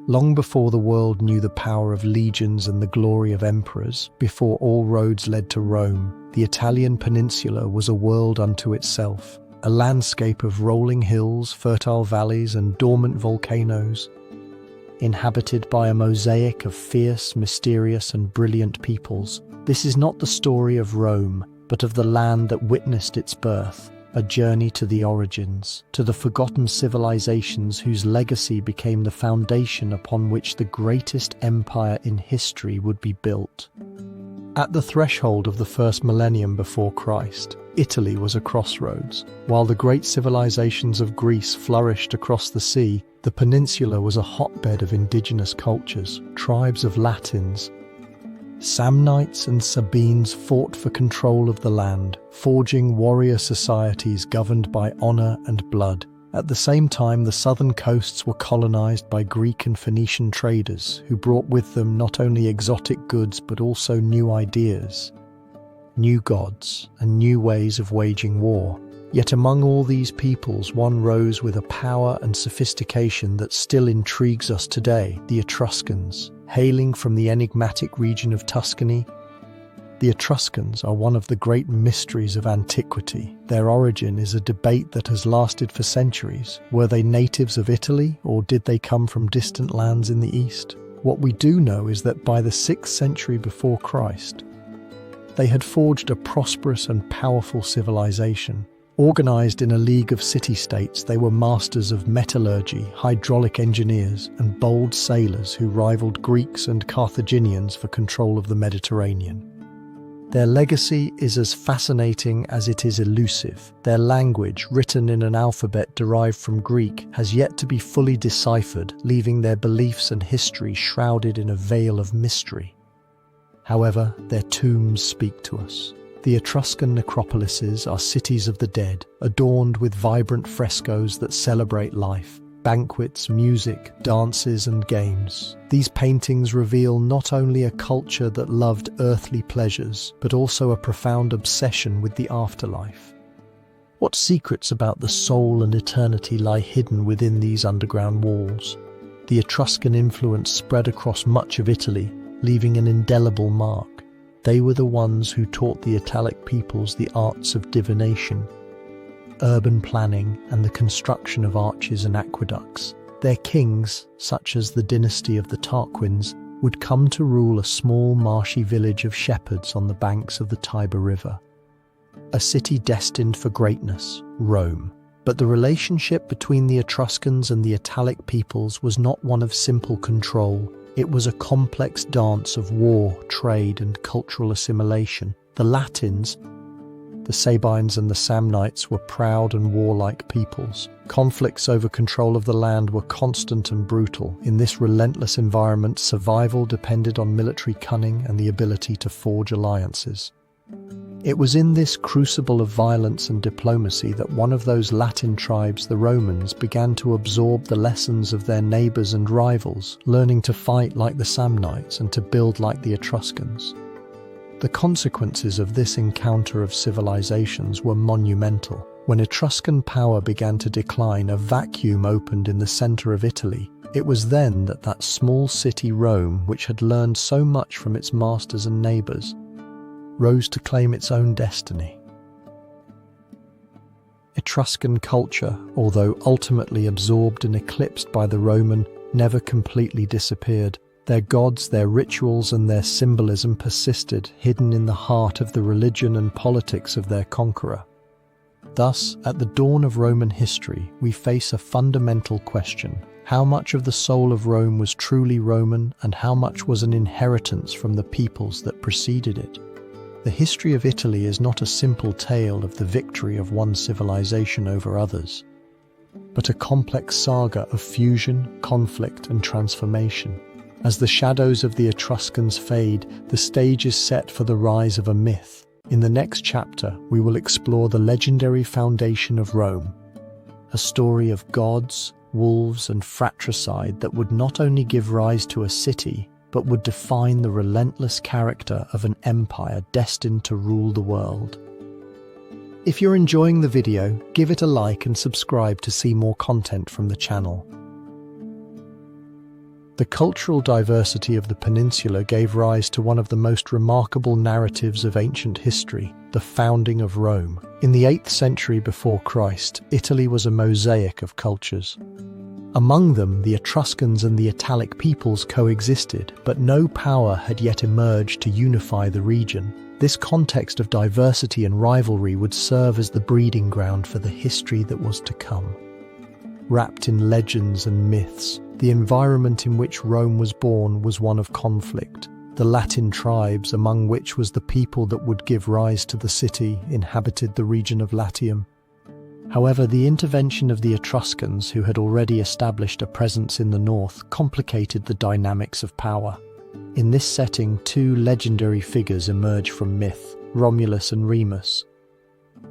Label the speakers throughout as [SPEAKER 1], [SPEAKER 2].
[SPEAKER 1] Long before the world knew the power of legions and the glory of emperors, before all roads led to Rome, the Italian peninsula was a world unto itself, a landscape of rolling hills, fertile valleys, and dormant volcanoes, inhabited by a mosaic of fierce, mysterious, and brilliant peoples. This is not the story of Rome, but of the land that witnessed its birth, a journey to the origins, to the forgotten civilizations whose legacy became the foundation upon which the greatest empire in history would be built. At the threshold of the first millennium before Christ, Italy was a crossroads. While the great civilizations of Greece flourished across the sea, the peninsula was a hotbed of indigenous cultures. Tribes of Latins, Samnites and Sabines fought for control of the land, forging warrior societies governed by honor and blood. At the same time, the southern coasts were colonized by Greek and Phoenician traders who brought with them not only exotic goods but also new ideas, new gods, and new ways of waging war. Yet among all these peoples, one rose with a power and sophistication that still intrigues us today: the Etruscans. Hailing from the enigmatic region of Tuscany, the Etruscans are one of the great mysteries of antiquity. Their origin is a debate that has lasted for centuries. Were they natives of Italy, or did they come from distant lands in the east? What we do know is that by the 6th century before Christ, they had forged a prosperous and powerful civilization. Organized in a league of city-states, they were masters of metallurgy, hydraulic engineers, and bold sailors who rivaled Greeks and Carthaginians for control of the Mediterranean. Their legacy is as fascinating as it is elusive. Their language, written in an alphabet derived from Greek, has yet to be fully deciphered, leaving their beliefs and history shrouded in a veil of mystery. However, their tombs speak to us. The Etruscan necropolises are cities of the dead, adorned with vibrant frescoes that celebrate life, banquets, music, dances, and games. These paintings reveal not only a culture that loved earthly pleasures, but also a profound obsession with the afterlife. What secrets about the soul and eternity lie hidden within these underground walls? The Etruscan influence spread across much of Italy, leaving an indelible mark. They were the ones who taught the Italic peoples the arts of divination, urban planning, and the construction of arches and aqueducts. Their kings, such as the dynasty of the Tarquins, would come to rule a small marshy village of shepherds on the banks of the Tiber River. A city destined for greatness, Rome. But the relationship between the Etruscans and the Italic peoples was not one of simple control. It was a complex dance of war, trade, and cultural assimilation. The Latins, the Sabines and the Samnites, were proud and warlike peoples. Conflicts over control of the land were constant and brutal. In this relentless environment, survival depended on military cunning and the ability to forge alliances. It was in this crucible of violence and diplomacy that one of those Latin tribes, the Romans, began to absorb the lessons of their neighbors and rivals, learning to fight like the Samnites and to build like the Etruscans. The consequences of this encounter of civilizations were monumental. When Etruscan power began to decline, a vacuum opened in the center of Italy. It was then that small city Rome, which had learned so much from its masters and neighbors, rose to claim its own destiny. Etruscan culture, although ultimately absorbed and eclipsed by the Roman, never completely disappeared. Their gods, their rituals, and their symbolism persisted, hidden in the heart of the religion and politics of their conqueror. Thus, at the dawn of Roman history, we face a fundamental question: how much of the soul of Rome was truly Roman, and how much was an inheritance from the peoples that preceded it? The history of Italy is not a simple tale of the victory of one civilization over others, but a complex saga of fusion, conflict, and transformation. As the shadows of the Etruscans fade, the stage is set for the rise of a myth. In the next chapter, we will explore the legendary foundation of Rome, a story of gods, wolves, and fratricide that would not only give rise to a city, but would define the relentless character of an empire destined to rule the world. If you're enjoying the video, give it a like and subscribe to see more content from the channel. The cultural diversity of the peninsula gave rise to one of the most remarkable narratives of ancient history, the founding of Rome. In the 8th century before Christ, Italy was a mosaic of cultures. Among them, the Etruscans and the Italic peoples coexisted, but no power had yet emerged to unify the region. This context of diversity and rivalry would serve as the breeding ground for the history that was to come. Wrapped in legends and myths, the environment in which Rome was born was one of conflict. The Latin tribes, among which was the people that would give rise to the city, inhabited the region of Latium. However, the intervention of the Etruscans, who had already established a presence in the north, complicated the dynamics of power. In this setting, two legendary figures emerge from myth, Romulus and Remus.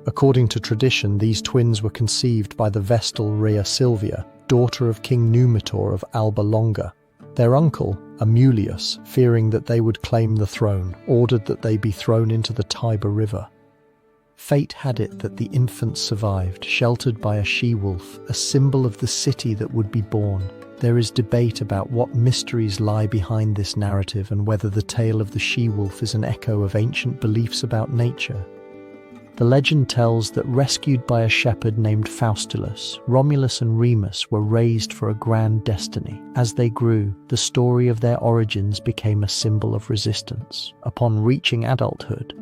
[SPEAKER 1] According to tradition, these twins were conceived by the Vestal Rhea Silvia, daughter of King Numitor of Alba Longa. Their uncle, Amulius, fearing that they would claim the throne, ordered that they be thrown into the Tiber River. Fate had it that the infants survived, sheltered by a she-wolf, a symbol of the city that would be born. There is debate about what mysteries lie behind this narrative and whether the tale of the she-wolf is an echo of ancient beliefs about nature. The legend tells that rescued by a shepherd named Faustulus, Romulus and Remus were raised for a grand destiny. As they grew, the story of their origins became a symbol of resistance. Upon reaching adulthood,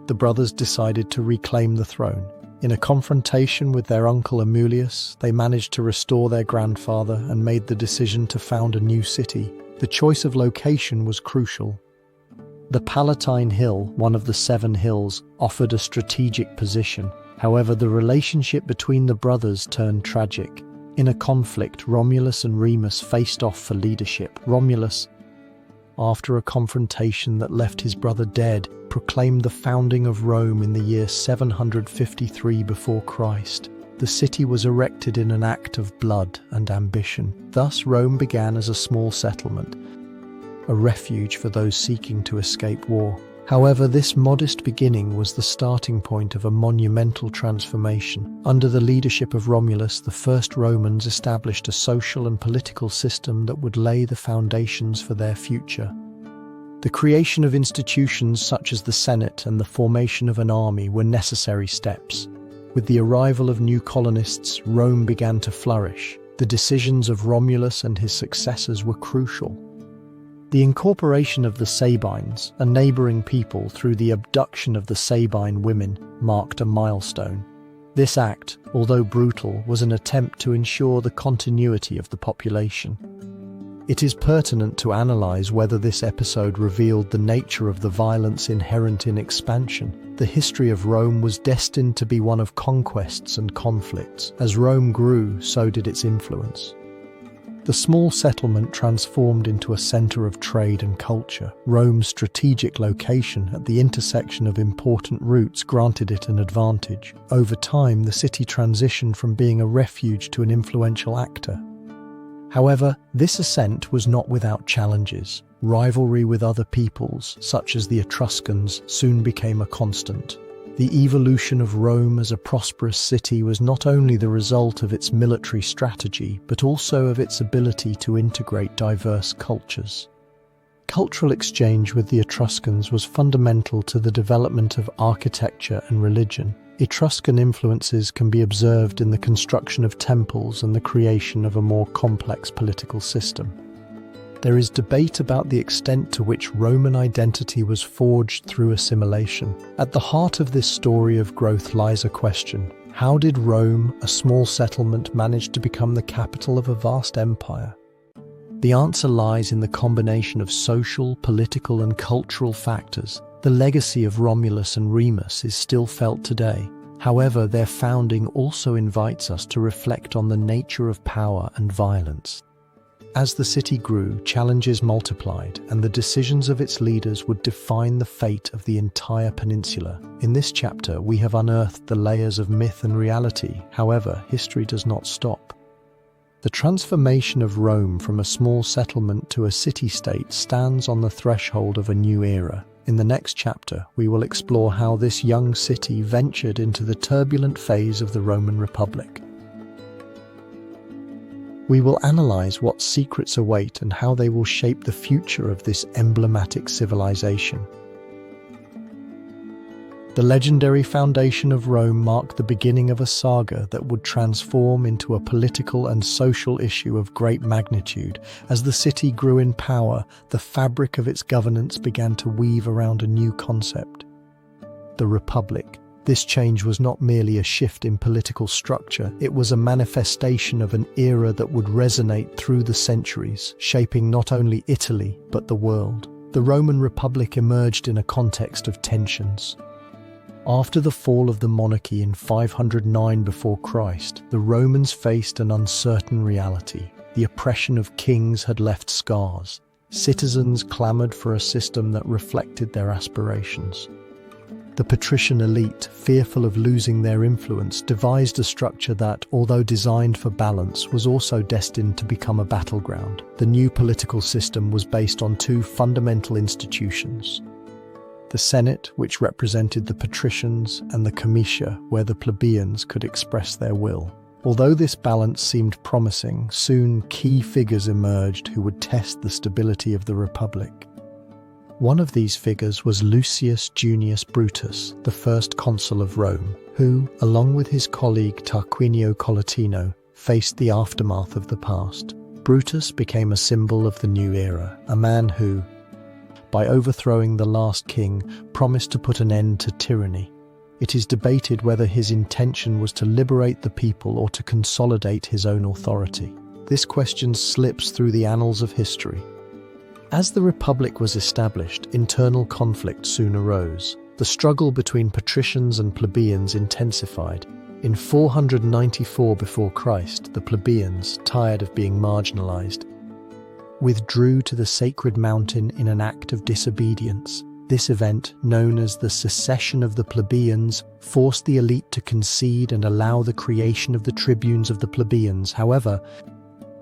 [SPEAKER 1] the brothers decided to reclaim the throne. In a confrontation with their uncle Amulius, they managed to restore their grandfather and made the decision to found a new city. The choice of location was crucial. The Palatine Hill, one of the 7 hills, offered a strategic position. However, the relationship between the brothers turned tragic. In a conflict, Romulus and Remus faced off for leadership. Romulus, after a confrontation that left his brother dead, proclaimed the founding of Rome in the year 753 before Christ. The city was erected in an act of blood and ambition. Thus, Rome began as a small settlement, a refuge for those seeking to escape war. However, this modest beginning was the starting point of a monumental transformation. Under the leadership of Romulus, the first Romans established a social and political system that would lay the foundations for their future. The creation of institutions such as the Senate and the formation of an army were necessary steps. With the arrival of new colonists, Rome began to flourish. The decisions of Romulus and his successors were crucial. The incorporation of the Sabines, a neighbouring people, through the abduction of the Sabine women, marked a milestone. This act, although brutal, was an attempt to ensure the continuity of the population. It is pertinent to analyse whether this episode revealed the nature of the violence inherent in expansion. The history of Rome was destined to be one of conquests and conflicts. As Rome grew, so did its influence. The small settlement transformed into a centre of trade and culture. Rome's strategic location at the intersection of important routes granted it an advantage. Over time, the city transitioned from being a refuge to an influential actor. However, this ascent was not without challenges. Rivalry with other peoples, such as the Etruscans, soon became a constant. The evolution of Rome as a prosperous city was not only the result of its military strategy, but also of its ability to integrate diverse cultures. Cultural exchange with the Etruscans was fundamental to the development of architecture and religion. Etruscan influences can be observed in the construction of temples and the creation of a more complex political system. There is debate about the extent to which Roman identity was forged through assimilation. At the heart of this story of growth lies a question: how did Rome, a small settlement, manage to become the capital of a vast empire? The answer lies in the combination of social, political, and cultural factors. The legacy of Romulus and Remus is still felt today. However, their founding also invites us to reflect on the nature of power and violence. As the city grew, challenges multiplied, and the decisions of its leaders would define the fate of the entire peninsula. In this chapter, we have unearthed the layers of myth and reality. However, history does not stop. The transformation of Rome from a small settlement to a city-state stands on the threshold of a new era. In the next chapter, we will explore how this young city ventured into the turbulent phase of the Roman Republic. We will analyze what secrets await and how they will shape the future of this emblematic civilization. The legendary foundation of Rome marked the beginning of a saga that would transform into a political and social issue of great magnitude. As the city grew in power, the fabric of its governance began to weave around a new concept: the Republic. This change was not merely a shift in political structure, it was a manifestation of an era that would resonate through the centuries, shaping not only Italy, but the world. The Roman Republic emerged in a context of tensions. After the fall of the monarchy in 509 before Christ, the Romans faced an uncertain reality. The oppression of kings had left scars. Citizens clamored for a system that reflected their aspirations. The patrician elite, fearful of losing their influence, devised a structure that, although designed for balance, was also destined to become a battleground. The new political system was based on two fundamental institutions: the Senate, which represented the patricians, and the Comitia, where the plebeians could express their will. Although this balance seemed promising, soon key figures emerged who would test the stability of the Republic. One of these figures was Lucius Junius Brutus, the first consul of Rome, who, along with his colleague Tarquinio Collatino, faced the aftermath of the past. Brutus became a symbol of the new era, a man who, by overthrowing the last king, promised to put an end to tyranny. It is debated whether his intention was to liberate the people or to consolidate his own authority. This question slips through the annals of history. As the Republic was established, internal conflict soon arose. The struggle between patricians and plebeians intensified. In 494 before Christ, the plebeians, tired of being marginalized, withdrew to the sacred mountain in an act of disobedience. This event, known as the secession of the plebeians, forced the elite to concede and allow the creation of the tribunes of the plebeians. However,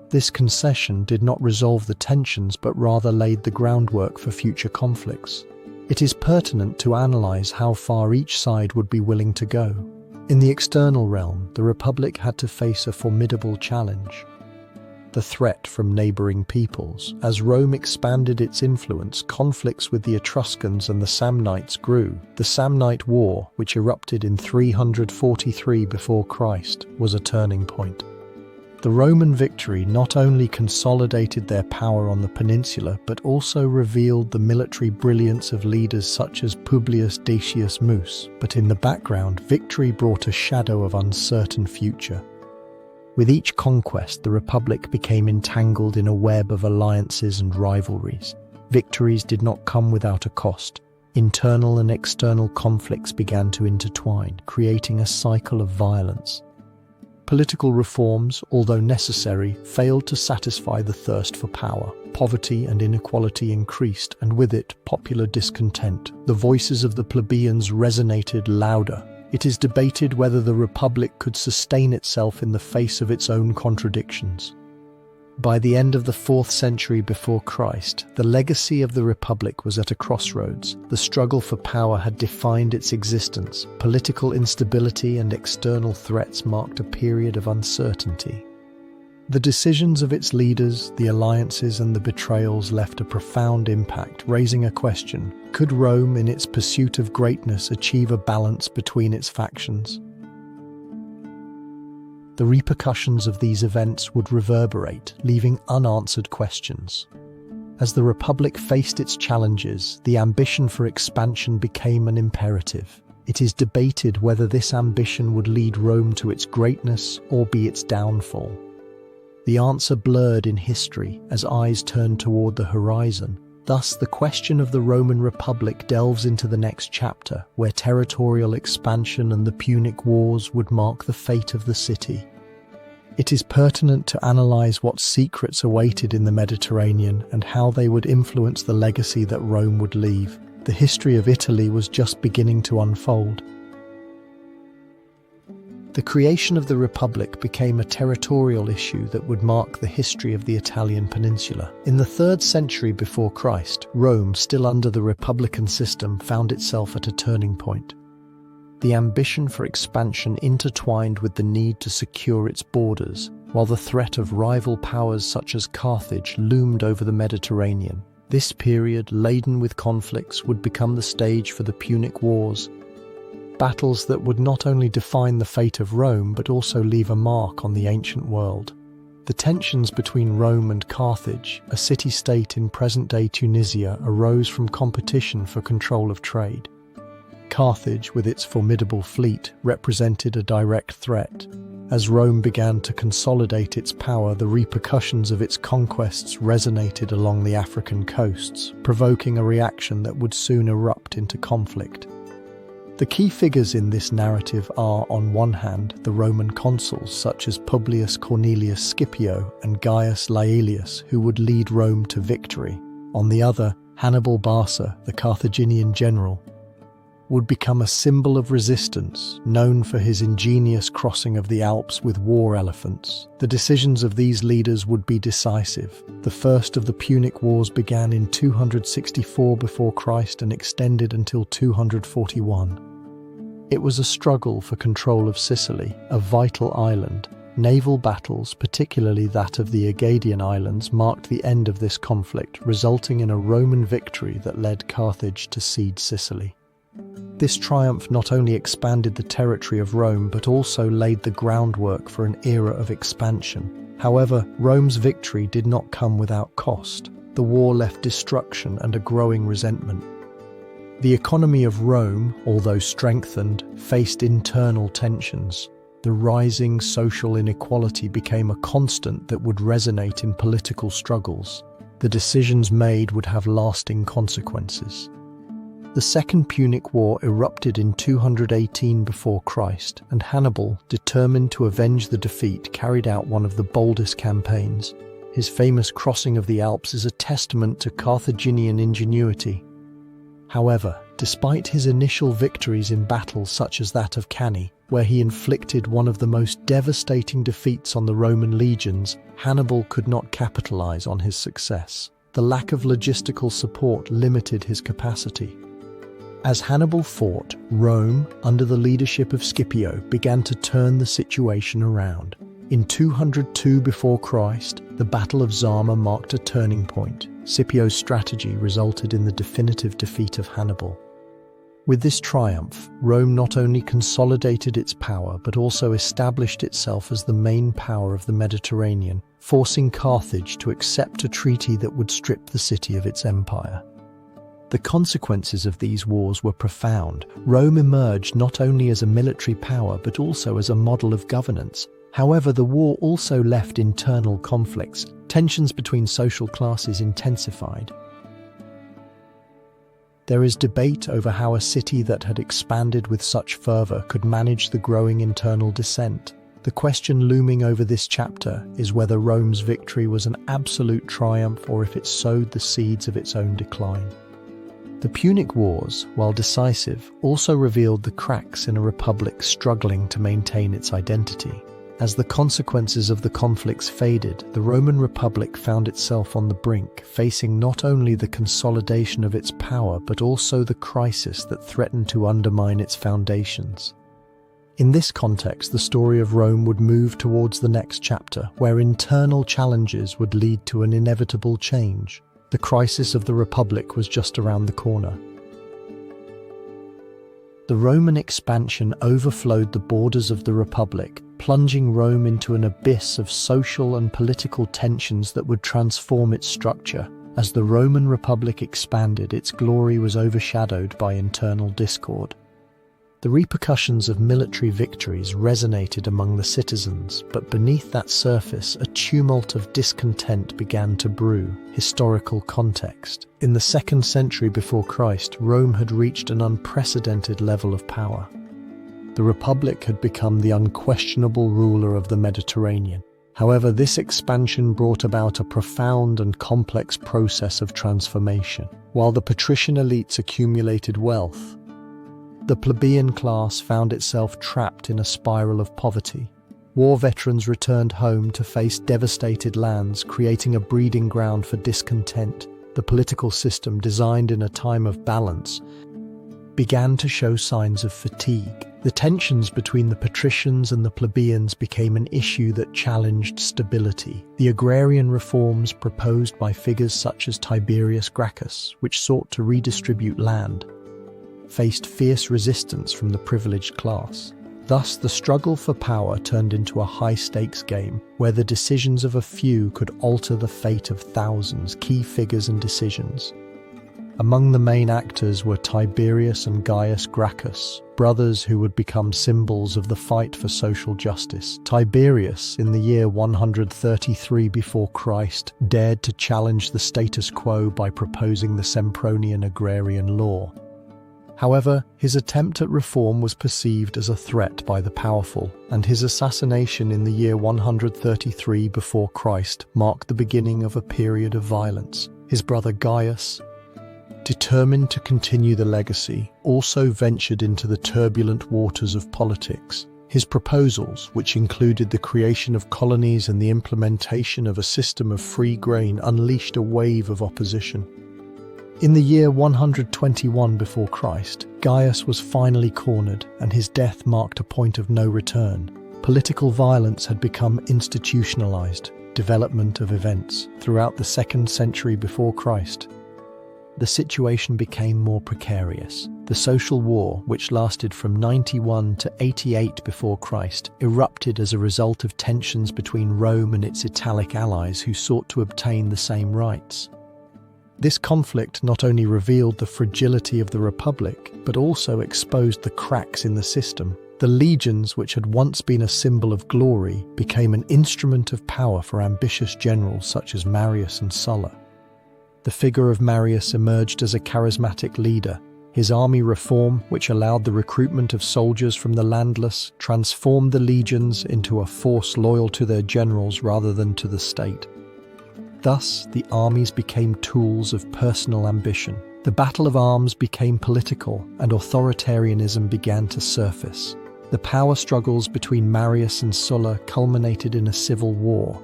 [SPEAKER 1] this concession did not resolve the tensions but rather laid the groundwork for future conflicts. It is pertinent to analyze how far each side would be willing to go. In the external realm, the Republic had to face a formidable challenge: the threat from neighboring peoples. As Rome expanded its influence, conflicts with the Etruscans and the Samnites grew. The Samnite War, which erupted in 343 before Christ, was a turning point. The Roman victory not only consolidated their power on the peninsula, but also revealed the military brilliance of leaders such as Publius Decius Mus. But in the background, victory brought a shadow of uncertain future. With each conquest, the Republic became entangled in a web of alliances and rivalries. Victories did not come without a cost. Internal and external conflicts began to intertwine, creating a cycle of violence. Political reforms, although necessary, failed to satisfy the thirst for power. Poverty and inequality increased, and with it, popular discontent. The voices of the plebeians resonated louder. It is debated whether the Republic could sustain itself in the face of its own contradictions. By the end of the 4th century before Christ, the legacy of the Republic was at a crossroads. The struggle for power had defined its existence. Political instability and external threats marked a period of uncertainty. The decisions of its leaders, the alliances and the betrayals left a profound impact, raising a question: could Rome, in its pursuit of greatness, achieve a balance between its factions? The repercussions of these events would reverberate, leaving unanswered questions. As the Republic faced its challenges, the ambition for expansion became an imperative. It is debated whether this ambition would lead Rome to its greatness or be its downfall. The answer blurred in history as eyes turned toward the horizon. Thus, the question of the Roman Republic delves into the next chapter, where territorial expansion and the Punic Wars would mark the fate of the city. It is pertinent to analyze what secrets awaited in the Mediterranean and how they would influence the legacy that Rome would leave. The history of Italy was just beginning to unfold. The creation of the Republic became a territorial issue that would mark the history of the Italian peninsula. In the 3rd century before Christ, Rome, still under the republican system, found itself at a turning point. The ambition for expansion intertwined with the need to secure its borders. while the threat of rival powers such as Carthage loomed over the Mediterranean. This period, laden with conflicts, would become the stage for the Punic Wars, battles that would not only define the fate of Rome but also leave a mark on the ancient world. The tensions between Rome and Carthage, a city-state in present-day Tunisia, arose from competition for control of trade. Carthage, with its formidable fleet, represented a direct threat. As Rome began to consolidate its power, the repercussions of its conquests resonated along the African coasts, provoking a reaction that would soon erupt into conflict. The key figures in this narrative are, on one hand, the Roman consuls such as Publius Cornelius Scipio and Gaius Laelius, who would lead Rome to victory. On the other, Hannibal Barca, the Carthaginian general, would become a symbol of resistance, known for his ingenious crossing of the Alps with war elephants. The decisions of these leaders would be decisive. The first of the Punic Wars began in 264 before Christ and extended until 241. It was a struggle for control of Sicily, a vital island. Naval battles, particularly that of the Egadian Islands, marked the end of this conflict, resulting in a Roman victory that led Carthage to cede Sicily. This triumph not only expanded the territory of Rome but also laid the groundwork for an era of expansion. However, Rome's victory did not come without cost. The war left destruction and a growing resentment. The economy of Rome, although strengthened, faced internal tensions. The rising social inequality became a constant that would resonate in political struggles. The decisions made would have lasting consequences. The Second Punic War erupted in 218 before Christ, and Hannibal, determined to avenge the defeat, carried out one of the boldest campaigns. His famous crossing of the Alps is a testament to Carthaginian ingenuity. However, despite his initial victories in battles such as that of Cannae, where he inflicted one of the most devastating defeats on the Roman legions, Hannibal could not capitalize on his success. The lack of logistical support limited his capacity. As Hannibal fought, Rome, under the leadership of Scipio, began to turn the situation around. In 202 before Christ, the Battle of Zama marked a turning point. Scipio's strategy resulted in the definitive defeat of Hannibal. With this triumph, Rome not only consolidated its power but also established itself as the main power of the Mediterranean, forcing Carthage to accept a treaty that would strip the city of its empire. The consequences of these wars were profound. Rome emerged not only as a military power but also as a model of governance. However, the war also left internal conflicts. Tensions between social classes intensified. There is debate over how a city that had expanded with such fervor could manage the growing internal dissent. The question looming over this chapter is whether Rome's victory was an absolute triumph or if it sowed the seeds of its own decline. The Punic Wars, while decisive, also revealed the cracks in a republic struggling to maintain its identity. As the consequences of the conflicts faded, the Roman Republic found itself on the brink, facing not only the consolidation of its power but also the crisis that threatened to undermine its foundations. In this context, the story of Rome would move towards the next chapter, where internal challenges would lead to an inevitable change. The crisis of the Republic was just around the corner. The Roman expansion overflowed the borders of the Republic, plunging Rome into an abyss of social and political tensions that would transform its structure. As the Roman Republic expanded, its glory was overshadowed by internal discord. The repercussions of military victories resonated among the citizens, but beneath that surface, a tumult of discontent began to brew. Historical context. In the 2nd century before Christ, Rome had reached an unprecedented level of power. The Republic had become the unquestionable ruler of the Mediterranean. However, this expansion brought about a profound and complex process of transformation. While the patrician elites accumulated wealth, the plebeian class found itself trapped in a spiral of poverty. War veterans returned home to face devastated lands, creating a breeding ground for discontent. The political system, designed in a time of balance, began to show signs of fatigue. The tensions between the patricians and the plebeians became an issue that challenged stability. The agrarian reforms proposed by figures such as Tiberius Gracchus, which sought to redistribute land, faced fierce resistance from the privileged class. Thus, the struggle for power turned into a high-stakes game, where the decisions of a few could alter the fate of thousands. Key figures and decisions. Among the main actors were Tiberius and Gaius Gracchus, brothers who would become symbols of the fight for social justice. Tiberius, in the year 133 before Christ, dared to challenge the status quo by proposing the Sempronian agrarian law. However, his attempt at reform was perceived as a threat by the powerful, and his assassination in the year 133 before Christ marked the beginning of a period of violence. His brother Gaius, determined to continue the legacy, also ventured into the turbulent waters of politics. His proposals, which included the creation of colonies and the implementation of a system of free grain, unleashed a wave of opposition. In the year 121 before Christ, Gaius was finally cornered, and his death marked a point of no return. Political violence had become institutionalized. Development of events throughout the 2nd century before Christ. The situation became more precarious. The social war, which lasted from 91 to 88 before Christ, erupted as a result of tensions between Rome and its Italic allies who sought to obtain the same rights. This conflict not only revealed the fragility of the Republic, but also exposed the cracks in the system. The legions, which had once been a symbol of glory, became an instrument of power for ambitious generals such as Marius and Sulla. The figure of Marius emerged as a charismatic leader. His army reform, which allowed the recruitment of soldiers from the landless, transformed the legions into a force loyal to their generals rather than to the state. Thus, the armies became tools of personal ambition. The battle of arms became political, and authoritarianism began to surface. The power struggles between Marius and Sulla culminated in a civil war,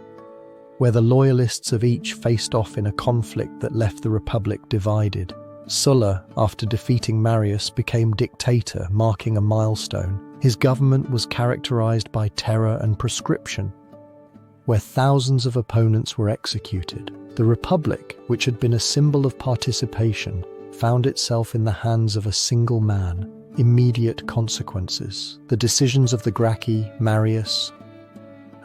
[SPEAKER 1] where the loyalists of each faced off in a conflict that left the Republic divided. Sulla, after defeating Marius, became dictator, marking a milestone. His government was characterized by terror and proscription, where thousands of opponents were executed. The Republic, which had been a symbol of participation, found itself in the hands of a single man. Immediate consequences. The decisions of the Gracchi, Marius,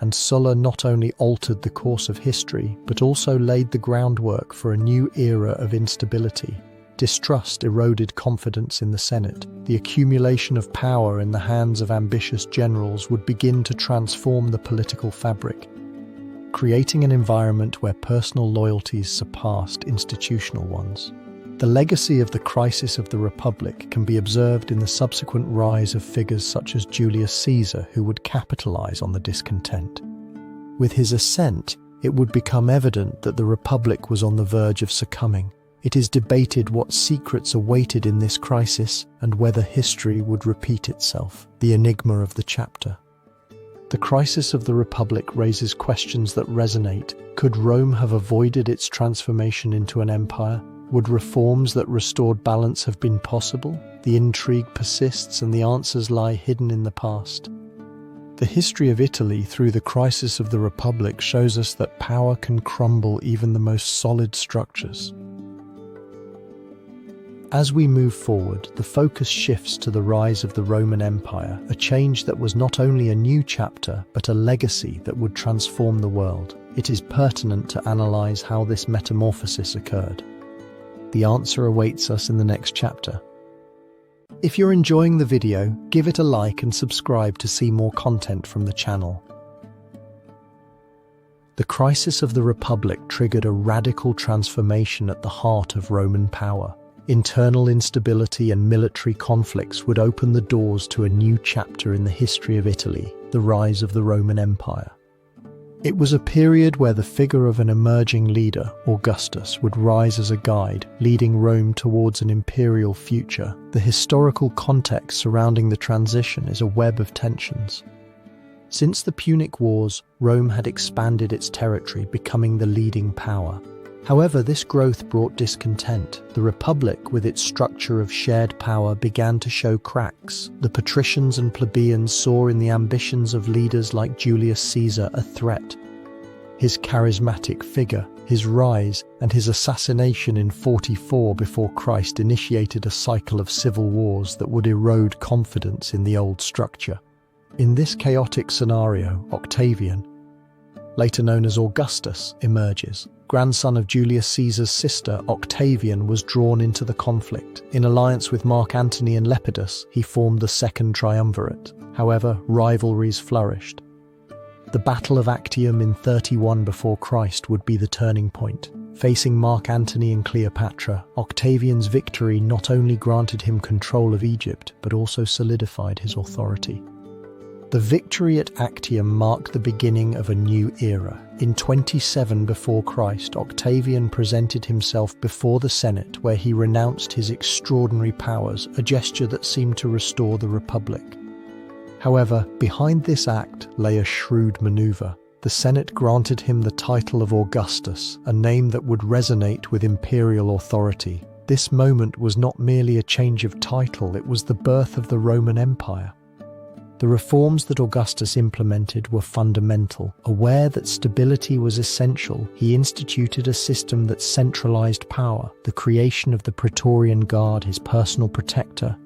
[SPEAKER 1] and Sulla not only altered the course of history, but also laid the groundwork for a new era of instability. Distrust eroded confidence in the Senate. The accumulation of power in the hands of ambitious generals would begin to transform the political fabric, creating an environment where personal loyalties surpassed institutional ones. The legacy of the crisis of the Republic can be observed in the subsequent rise of figures such as Julius Caesar, who would capitalize on the discontent. With his ascent, it would become evident that the Republic was on the verge of succumbing. It is debated what secrets awaited in this crisis and whether history would repeat itself. The enigma of the chapter. The crisis of the Republic raises questions that resonate. Could Rome have avoided its transformation into an empire? Would reforms that restored balance have been possible? The intrigue persists and the answers lie hidden in the past. The history of Italy through the crisis of the Republic shows us that power can crumble even the most solid structures. As we move forward, the focus shifts to the rise of the Roman Empire, a change that was not only a new chapter, but a legacy that would transform the world. It is pertinent to analyze how this metamorphosis occurred. The answer awaits us in the next chapter. If you're enjoying the video, give it a like and subscribe to see more content from the channel. The crisis of the Republic triggered a radical transformation at the heart of Roman power. Internal instability and military conflicts would open the doors to a new chapter in the history of Italy, the rise of the Roman Empire. It was a period where the figure of an emerging leader, Augustus, would rise as a guide, leading Rome towards an imperial future. The historical context surrounding the transition is a web of tensions. Since the Punic Wars, Rome had expanded its territory, becoming the leading power. However, this growth brought discontent. The Republic, with its structure of shared power, began to show cracks. The patricians and plebeians saw in the ambitions of leaders like Julius Caesar a threat. His charismatic figure, his rise, and his assassination in 44 before Christ initiated a cycle of civil wars that would erode confidence in the old structure. In this chaotic scenario, Octavian, later known as Augustus, emerges. Grandson of Julius Caesar's sister, Octavian was drawn into the conflict. In alliance with Mark Antony and Lepidus, he formed the Second Triumvirate. However, rivalries flourished. The Battle of Actium in 31 before Christ would be the turning point. Facing Mark Antony and Cleopatra, Octavian's victory not only granted him control of Egypt, but also solidified his authority. The victory at Actium marked the beginning of a new era. In 27 before Christ, Octavian presented himself before the Senate, where he renounced his extraordinary powers, a gesture that seemed to restore the Republic. However, behind this act lay a shrewd maneuver. The Senate granted him the title of Augustus, a name that would resonate with imperial authority. This moment was not merely a change of title, it was the birth of the Roman Empire. The reforms that Augustus implemented were fundamental. Aware that stability was essential, he instituted a system that centralized power. The creation of the Praetorian Guard, his personal protector,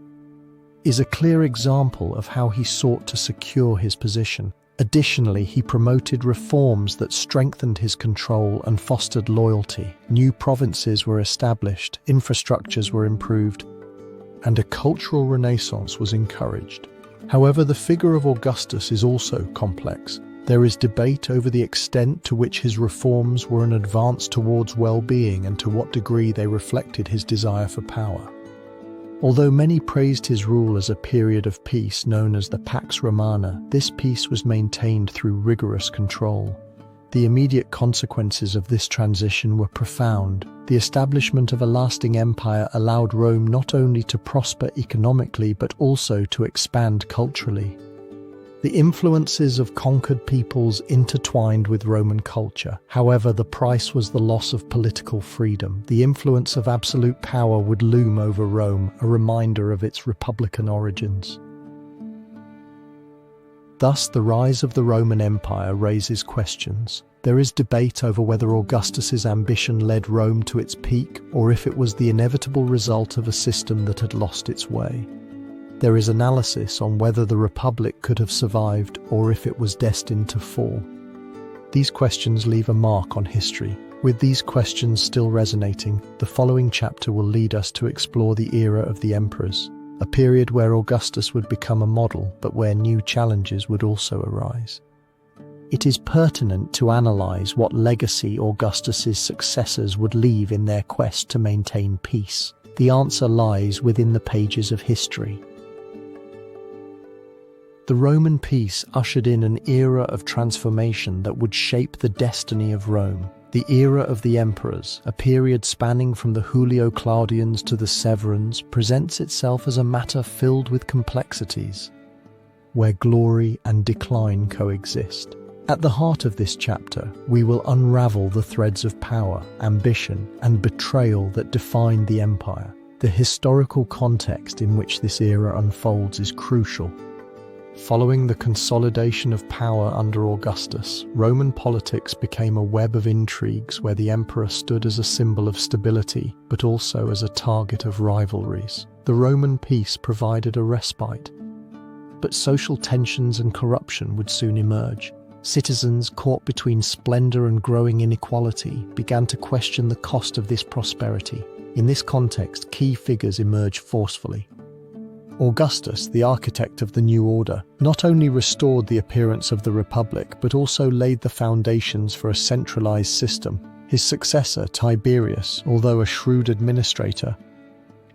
[SPEAKER 1] is a clear example of how he sought to secure his position. Additionally, he promoted reforms that strengthened his control and fostered loyalty. New provinces were established, infrastructures were improved, and a cultural renaissance was encouraged. However, the figure of Augustus is also complex. There is debate over the extent to which his reforms were an advance towards well-being and to what degree they reflected his desire for power. Although many praised his rule as a period of peace known as the Pax Romana, this peace was maintained through rigorous control. The immediate consequences of this transition were profound. The establishment of a lasting empire allowed Rome not only to prosper economically but also to expand culturally. The influences of conquered peoples intertwined with Roman culture. However, the price was the loss of political freedom. The influence of absolute power would loom over Rome, a reminder of its republican origins. Thus, the rise of the Roman Empire raises questions. There is debate over whether Augustus's ambition led Rome to its peak, or if it was the inevitable result of a system that had lost its way. There is analysis on whether the Republic could have survived, or if it was destined to fall. These questions leave a mark on history. With these questions still resonating, the following chapter will lead us to explore the era of the emperors, a period where Augustus would become a model, but where new challenges would also arise. It is pertinent to analyze what legacy Augustus's successors would leave in their quest to maintain peace. The answer lies within the pages of history. The Roman peace ushered in an era of transformation that would shape the destiny of Rome. The era of the emperors, a period spanning from the Julio-Claudians to the Severans, presents itself as a matter filled with complexities, where glory and decline coexist. At the heart of this chapter, we will unravel the threads of power, ambition, and betrayal that defined the empire. The historical context in which this era unfolds is crucial. Following the consolidation of power under Augustus, Roman politics became a web of intrigues where the emperor stood as a symbol of stability, but also as a target of rivalries. The Roman peace provided a respite, but social tensions and corruption would soon emerge. Citizens, caught between splendor and growing inequality, began to question the cost of this prosperity. In this context, key figures emerged forcefully. Augustus, the architect of the new order, not only restored the appearance of the Republic, but also laid the foundations for a centralized system. His successor, Tiberius, although a shrewd administrator,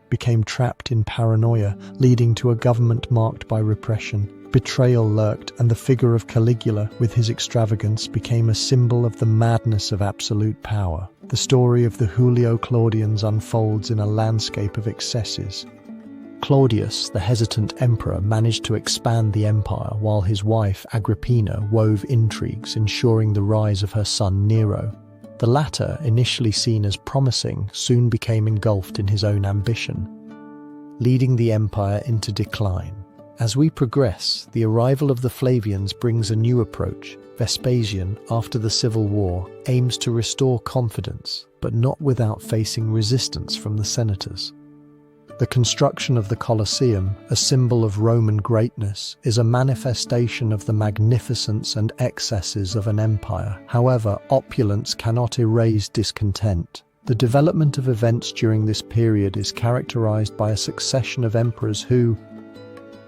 [SPEAKER 1] became trapped in paranoia, leading to a government marked by repression. Betrayal lurked, and the figure of Caligula, with his extravagance, became a symbol of the madness of absolute power. The story of the Julio-Claudians unfolds in a landscape of excesses. Claudius, the hesitant emperor, managed to expand the empire, while his wife, Agrippina, wove intrigues, ensuring the rise of her son Nero. The latter, initially seen as promising, soon became engulfed in his own ambition, leading the empire into decline. As we progress, the arrival of the Flavians brings a new approach. Vespasian, after the civil war, aims to restore confidence, but not without facing resistance from the senators. The construction of the Coliseum, a symbol of Roman greatness, is a manifestation of the magnificence and excesses of an empire. However, opulence cannot erase discontent. The development of events during this period is characterized by a succession of emperors who,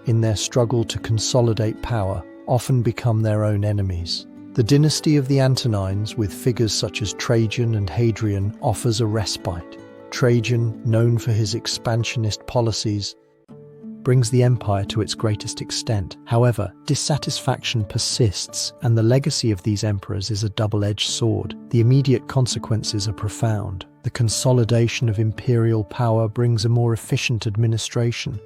[SPEAKER 1] in their struggle to consolidate power, often become their own enemies. The dynasty of the Antonines, with figures such as Trajan and Hadrian, offers a respite. Trajan, known for his expansionist policies, brings the empire to its greatest extent. However, dissatisfaction persists, and the legacy of these emperors is a double-edged sword. The immediate consequences are profound. The consolidation of imperial power brings a more efficient administration,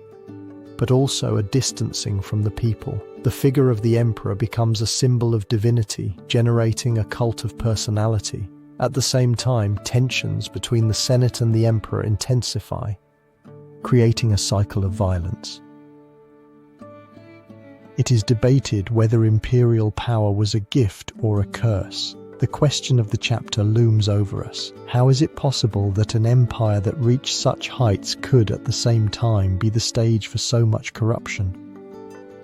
[SPEAKER 1] but also a distancing from the people. The figure of the emperor becomes a symbol of divinity, generating a cult of personality. At the same time, tensions between the Senate and the emperor intensify, creating a cycle of violence. It is debated whether imperial power was a gift or a curse. The question of the chapter looms over us. How is it possible that an empire that reached such heights could at the same time be the stage for so much corruption?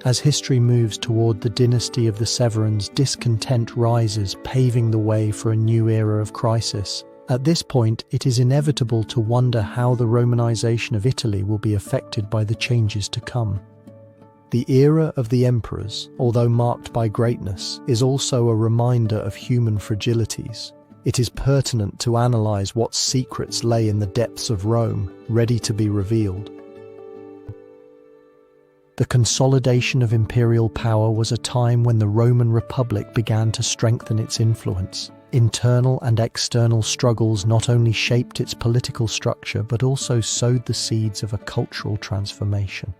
[SPEAKER 1] As history moves toward the dynasty of the Severans, discontent rises, paving the way for a new era of crisis. At this point, it is inevitable to wonder how the Romanization of Italy will be affected by the changes to come. The era of the emperors, although marked by greatness, is also a reminder of human fragilities. It is pertinent to analyze what secrets lay in the depths of Rome, ready to be revealed. The consolidation of imperial power was a time when the Roman Republic began to strengthen its influence. Internal and external struggles not only shaped its political structure, but also sowed the seeds of a cultural transformation.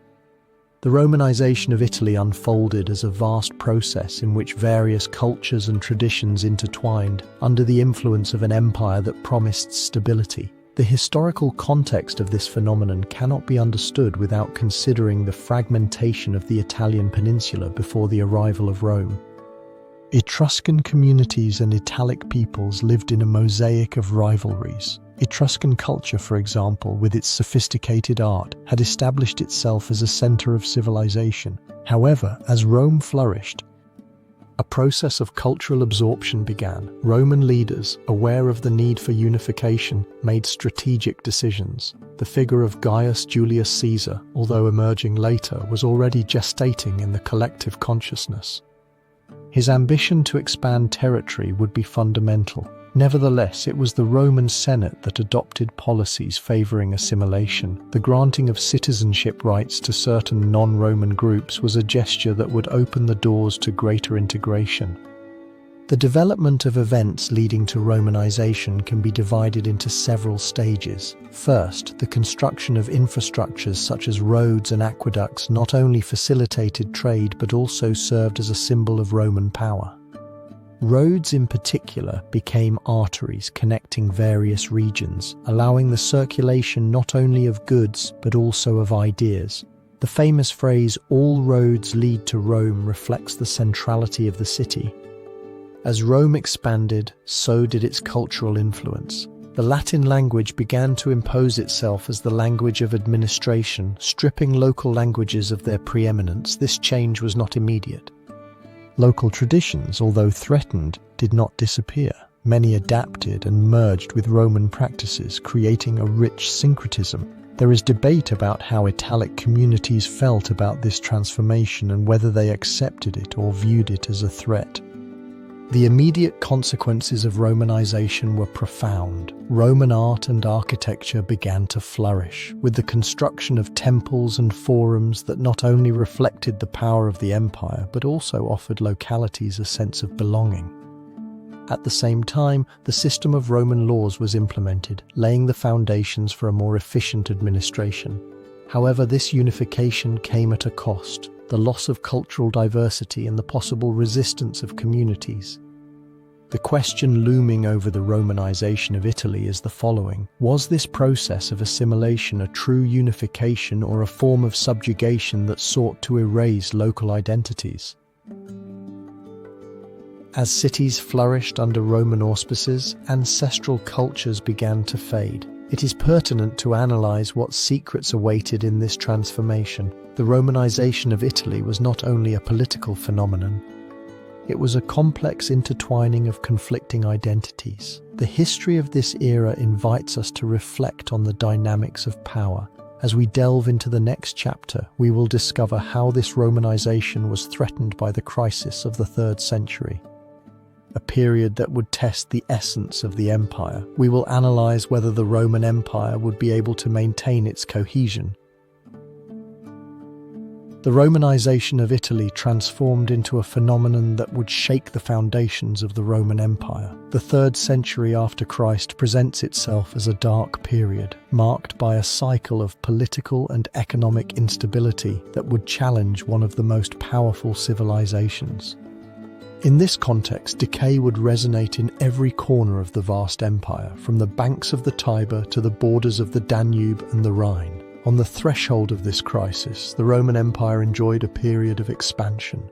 [SPEAKER 1] The Romanization of Italy unfolded as a vast process in which various cultures and traditions intertwined under the influence of an empire that promised stability. The historical context of this phenomenon cannot be understood without considering the fragmentation of the Italian peninsula before the arrival of Rome. Etruscan communities and Italic peoples lived in a mosaic of rivalries. Etruscan culture, for example, with its sophisticated art, had established itself as a center of civilization. However, as Rome flourished, a process of cultural absorption began. Roman leaders, aware of the need for unification, made strategic decisions. The figure of Gaius Julius Caesar, although emerging later, was already gestating in the collective consciousness. His ambition to expand territory would be fundamental. Nevertheless, it was the Roman Senate that adopted policies favoring assimilation. The granting of citizenship rights to certain non-Roman groups was a gesture that would open the doors to greater integration. The development of events leading to Romanization can be divided into several stages. First, the construction of infrastructures such as roads and aqueducts not only facilitated trade but also served as a symbol of Roman power. Roads in particular became arteries connecting various regions, allowing the circulation not only of goods but also of ideas. The famous phrase, "all roads lead to Rome," reflects the centrality of the city. As Rome expanded, so did its cultural influence. The Latin language began to impose itself as the language of administration, stripping local languages of their preeminence. This change was not immediate. Local traditions, although threatened, did not disappear. Many adapted and merged with Roman practices, creating a rich syncretism. There is debate about how Italic communities felt about this transformation and whether they accepted it or viewed it as a threat. The immediate consequences of Romanization were profound. Roman art and architecture began to flourish, with the construction of temples and forums that not only reflected the power of the empire, but also offered localities a sense of belonging. At the same time, the system of Roman laws was implemented, laying the foundations for a more efficient administration. However, this unification came at a cost: the loss of cultural diversity and the possible resistance of communities. The question looming over the Romanization of Italy is the following: was this process of assimilation a true unification or a form of subjugation that sought to erase local identities? As cities flourished under Roman auspices, ancestral cultures began to fade. It is pertinent to analyze what secrets awaited in this transformation. The Romanization of Italy was not only a political phenomenon, it was a complex intertwining of conflicting identities. The history of this era invites us to reflect on the dynamics of power. As we delve into the next chapter, we will discover how this Romanization was threatened by the crisis of the 3rd century, a period that would test the essence of the empire. We will analyze whether the Roman Empire would be able to maintain its cohesion. The Romanization of Italy transformed into a phenomenon that would shake the foundations of the Roman Empire. The 3rd century after Christ presents itself as a dark period, marked by a cycle of political and economic instability that would challenge one of the most powerful civilizations. In this context, decay would resonate in every corner of the vast empire, from the banks of the Tiber to the borders of the Danube and the Rhine. On the threshold of this crisis, the Roman Empire enjoyed a period of expansion.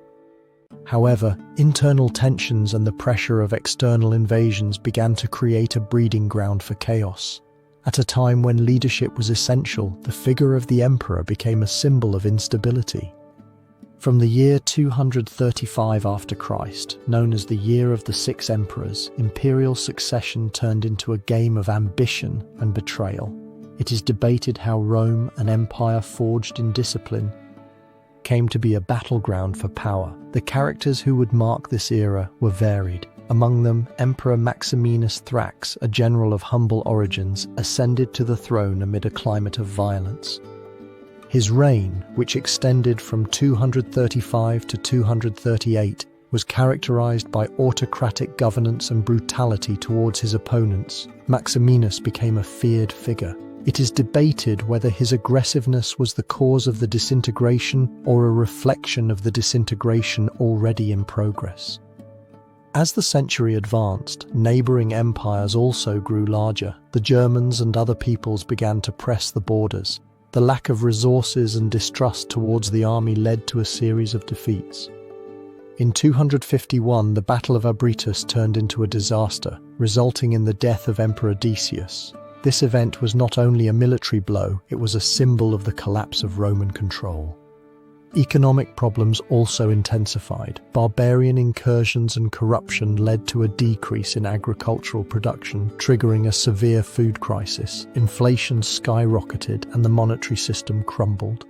[SPEAKER 1] However, internal tensions and the pressure of external invasions began to create a breeding ground for chaos. At a time when leadership was essential, the figure of the emperor became a symbol of instability. From the year 235 after Christ, known as the Year of the Six Emperors, imperial succession turned into a game of ambition and betrayal. It is debated how Rome, an empire forged in discipline, came to be a battleground for power. The characters who would mark this era were varied. Among them, Emperor Maximinus Thrax, a general of humble origins, ascended to the throne amid a climate of violence. His reign, which extended from 235 to 238, was characterized by autocratic governance and brutality towards his opponents. Maximinus became a feared figure. It is debated whether his aggressiveness was the cause of the disintegration or a reflection of the disintegration already in progress. As the century advanced, neighboring empires also grew larger. The Germans and other peoples began to press the borders. The lack of resources and distrust towards the army led to a series of defeats. In 251, the Battle of Abritus turned into a disaster, resulting in the death of Emperor Decius. This event was not only a military blow, it was a symbol of the collapse of Roman control. Economic problems also intensified. Barbarian incursions and corruption led to a decrease in agricultural production, triggering a severe food crisis. Inflation skyrocketed and the monetary system crumbled.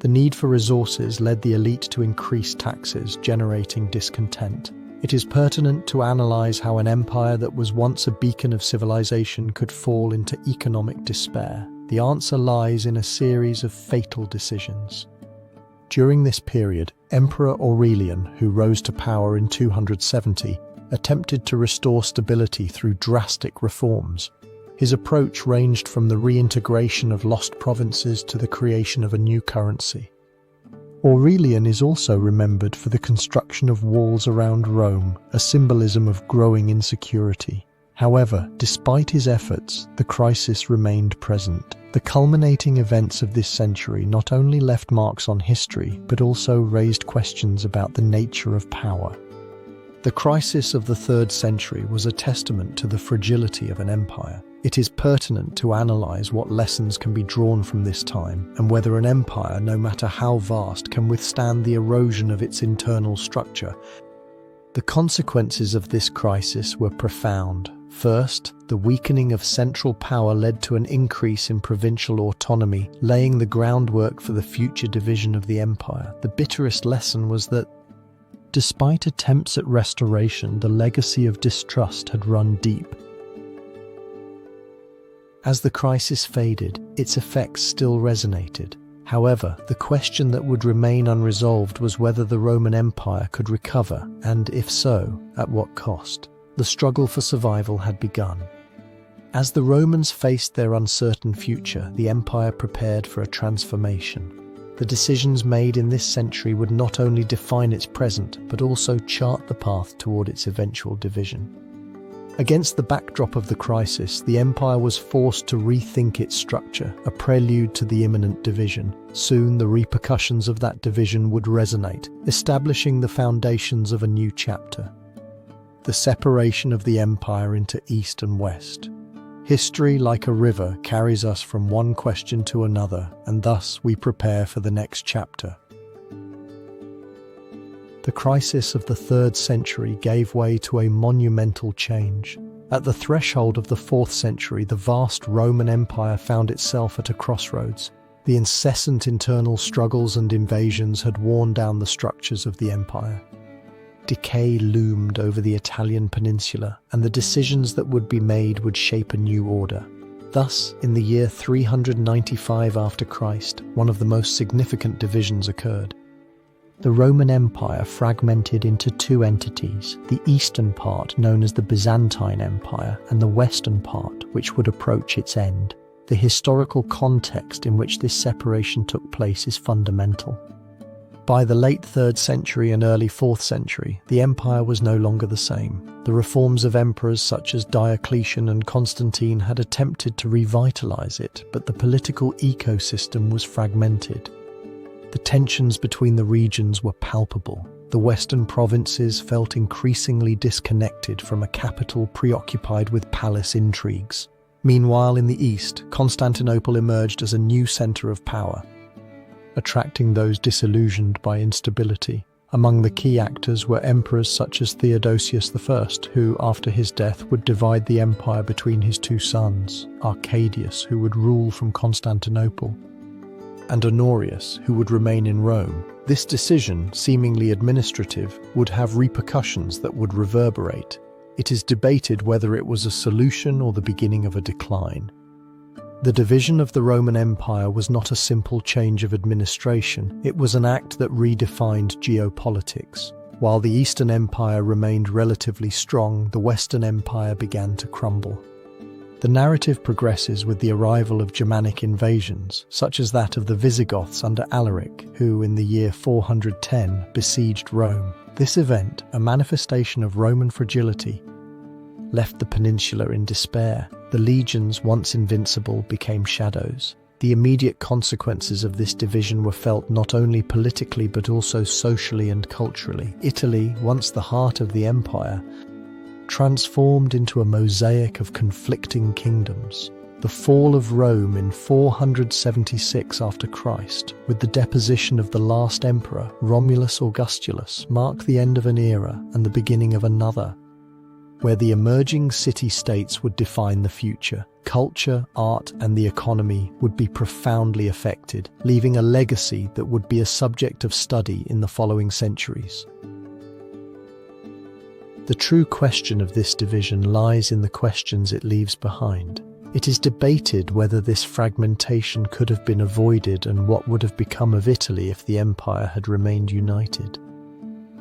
[SPEAKER 1] The need for resources led the elite to increase taxes, generating discontent. It is pertinent to analyze how an empire that was once a beacon of civilization could fall into economic despair. The answer lies in a series of fatal decisions. During this period, Emperor Aurelian, who rose to power in 270, attempted to restore stability through drastic reforms. His approach ranged from the reintegration of lost provinces to the creation of a new currency. Aurelian is also remembered for the construction of walls around Rome, a symbolism of growing insecurity. However, despite his efforts, the crisis remained present. The culminating events of this century not only left marks on history, but also raised questions about the nature of power. The crisis of the 3rd century was a testament to the fragility of an empire. It is pertinent to analyze what lessons can be drawn from this time, and whether an empire, no matter how vast, can withstand the erosion of its internal structure. The consequences of this crisis were profound. First, the weakening of central power led to an increase in provincial autonomy, laying the groundwork for the future division of the empire. The bitterest lesson was that, despite attempts at restoration, the legacy of distrust had run deep. As the crisis faded, its effects still resonated. However, the question that would remain unresolved was whether the Roman Empire could recover, and if so, at what cost. The struggle for survival had begun. As the Romans faced their uncertain future, the empire prepared for a transformation. The decisions made in this century would not only define its present, but also chart the path toward its eventual division. Against the backdrop of the crisis, the empire was forced to rethink its structure, a prelude to the imminent division. Soon, the repercussions of that division would resonate, establishing the foundations of a new chapter. The separation of the empire into East and West. History, like a river, carries us from one question to another, and thus we prepare for the next chapter. The crisis of the 3rd century gave way to a monumental change. At the threshold of the 4th century, the vast Roman Empire found itself at a crossroads. The incessant internal struggles and invasions had worn down the structures of the empire. Decay loomed over the Italian peninsula, and the decisions that would be made would shape a new order. Thus, in the year 395 after Christ, one of the most significant divisions occurred. The Roman Empire fragmented into two entities, the eastern part known as the Byzantine Empire and the western part which would approach its end. The historical context in which this separation took place is fundamental. By the late 3rd century and early 4th century, the empire was no longer the same. The reforms of emperors such as Diocletian and Constantine had attempted to revitalize it, but the political ecosystem was fragmented. The tensions between the regions were palpable. The western provinces felt increasingly disconnected from a capital preoccupied with palace intrigues. Meanwhile, in the east, Constantinople emerged as a new center of power, attracting those disillusioned by instability. Among the key actors were emperors such as Theodosius I, who, after his death, would divide the empire between his two sons, Arcadius, who would rule from Constantinople, and Honorius, who would remain in Rome. This decision, seemingly administrative, would have repercussions that would reverberate. It is debated whether it was a solution or the beginning of a decline. The division of the Roman Empire was not a simple change of administration, it was an act that redefined geopolitics. While the Eastern Empire remained relatively strong, the Western Empire began to crumble. The narrative progresses with the arrival of Germanic invasions, such as that of the Visigoths under Alaric, who in the year 410 besieged Rome. This event, a manifestation of Roman fragility, left the peninsula in despair. The legions, once invincible, became shadows. The immediate consequences of this division were felt not only politically but also socially and culturally. Italy, once the heart of the empire, transformed into a mosaic of conflicting kingdoms. The fall of Rome in 476 after Christ, with the deposition of the last emperor, Romulus Augustulus, marked the end of an era and the beginning of another, where the emerging city-states would define the future. Culture, art, and the economy would be profoundly affected, leaving a legacy that would be a subject of study in the following centuries. The true question of this division lies in the questions it leaves behind. It is debated whether this fragmentation could have been avoided and what would have become of Italy if the empire had remained united.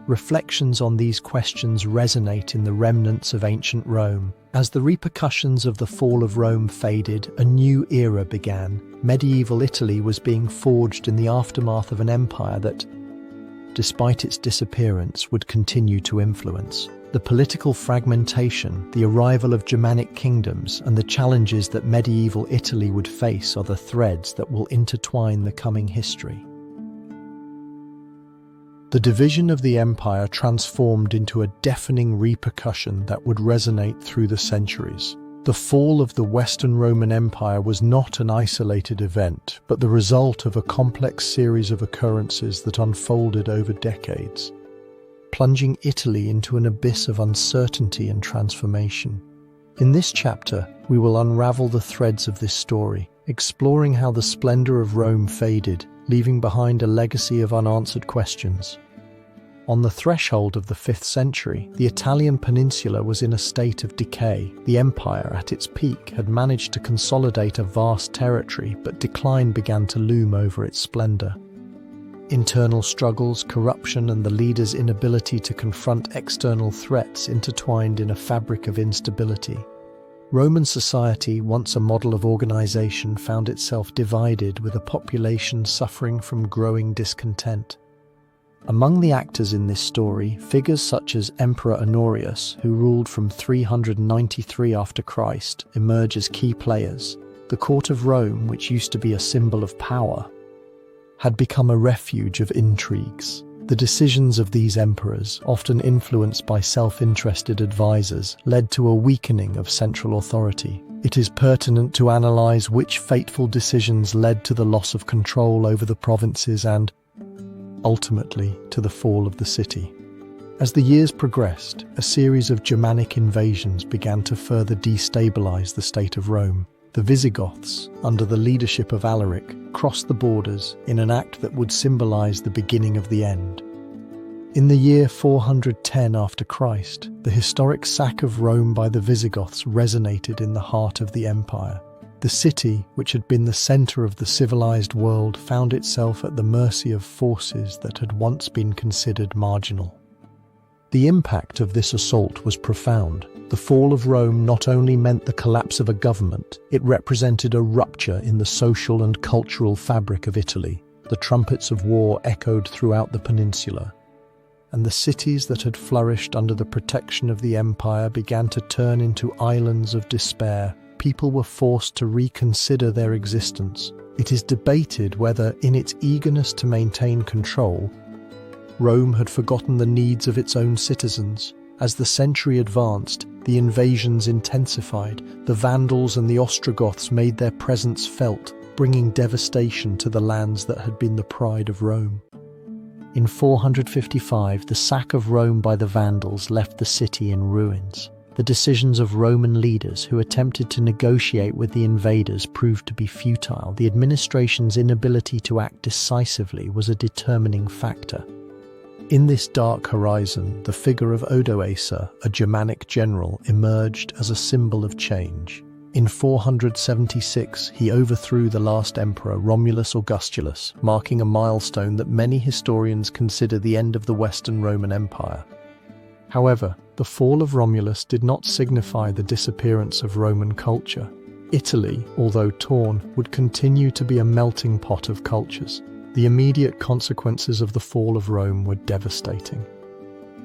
[SPEAKER 1] Reflections on these questions resonate in the remnants of ancient Rome. As the repercussions of the fall of Rome faded, a new era began. Medieval Italy was being forged in the aftermath of an empire that, despite its disappearance, would continue to influence. The political fragmentation, the arrival of Germanic kingdoms, and the challenges that medieval Italy would face are the threads that will intertwine the coming history. The division of the empire transformed into a deafening repercussion that would resonate through the centuries. The fall of the Western Roman Empire was not an isolated event, but the result of a complex series of occurrences that unfolded over decades, plunging Italy into an abyss of uncertainty and transformation. In this chapter, we will unravel the threads of this story, exploring how the splendor of Rome faded, leaving behind a legacy of unanswered questions. On the threshold of the 5th century, the Italian peninsula was in a state of decay. The empire, at its peak, had managed to consolidate a vast territory, but decline began to loom over its splendor. Internal struggles, corruption, and the leaders' inability to confront external threats intertwined in a fabric of instability. Roman society, once a model of organization, found itself divided, with a population suffering from growing discontent. Among the actors in this story, figures such as Emperor Honorius, who ruled from 393 after Christ, emerge as key players. The court of Rome, which used to be a symbol of power, had become a refuge of intrigues. The decisions of these emperors, often influenced by self-interested advisors, led to a weakening of central authority. It is pertinent to analyze which fateful decisions led to the loss of control over the provinces and, ultimately, to the fall of the city. As the years progressed, a series of Germanic invasions began to further destabilize the state of Rome. The Visigoths, under the leadership of Alaric, crossed the borders in an act that would symbolize the beginning of the end. In the year 410 after Christ, the historic sack of Rome by the Visigoths resonated in the heart of the empire. The city, which had been the center of the civilized world, found itself at the mercy of forces that had once been considered marginal. The impact of this assault was profound. The fall of Rome not only meant the collapse of a government, it represented a rupture in the social and cultural fabric of Italy. The trumpets of war echoed throughout the peninsula, and the cities that had flourished under the protection of the empire began to turn into islands of despair. People were forced to reconsider their existence. It is debated whether, in its eagerness to maintain control, Rome had forgotten the needs of its own citizens. As the century advanced, the invasions intensified. The Vandals and the Ostrogoths made their presence felt, bringing devastation to the lands that had been the pride of Rome. In 455, the sack of Rome by the Vandals left the city in ruins. The decisions of Roman leaders who attempted to negotiate with the invaders proved to be futile. The administration's inability to act decisively was a determining factor. In this dark horizon, the figure of Odoacer, a Germanic general, emerged as a symbol of change. In 476, he overthrew the last emperor, Romulus Augustulus, marking a milestone that many historians consider the end of the Western Roman Empire. However, the fall of Romulus did not signify the disappearance of Roman culture. Italy, although torn, would continue to be a melting pot of cultures. The immediate consequences of the fall of Rome were devastating.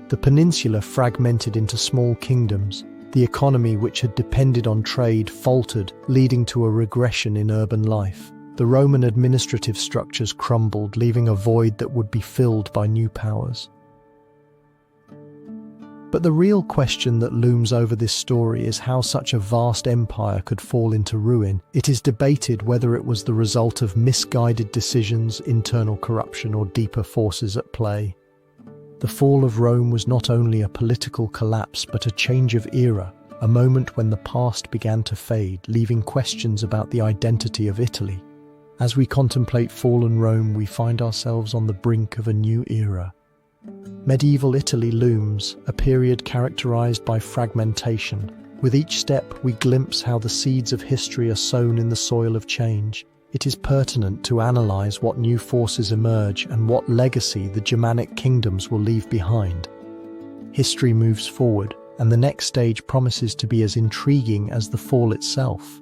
[SPEAKER 1] The peninsula fragmented into small kingdoms. The economy, which had depended on trade, faltered, leading to a regression in urban life. The Roman administrative structures crumbled, leaving a void that would be filled by new powers. But the real question that looms over this story is how such a vast empire could fall into ruin. It is debated whether it was the result of misguided decisions, internal corruption, or deeper forces at play. The fall of Rome was not only a political collapse but a change of era, a moment when the past began to fade, leaving questions about the identity of Italy. As we contemplate fallen Rome, we find ourselves on the brink of a new era. Medieval Italy looms, a period characterized by fragmentation. With each step, we glimpse how the seeds of history are sown in the soil of change. It is pertinent to analyze what new forces emerge and what legacy the Germanic kingdoms will leave behind. History moves forward, and the next stage promises to be as intriguing as the fall itself.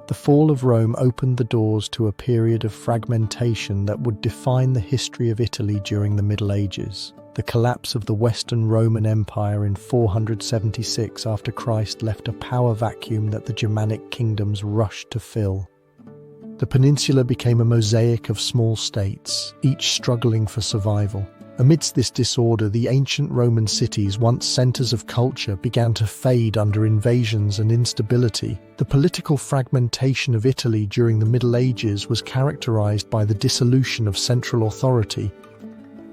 [SPEAKER 1] The fall of Rome opened the doors to a period of fragmentation that would define the history of Italy during the Middle Ages. The collapse of the Western Roman Empire in 476 after Christ left a power vacuum that the Germanic kingdoms rushed to fill. The peninsula became a mosaic of small states, each struggling for survival. Amidst this disorder, the ancient Roman cities, once centers of culture, began to fade under invasions and instability. The political fragmentation of Italy during the Middle Ages was characterized by the dissolution of central authority,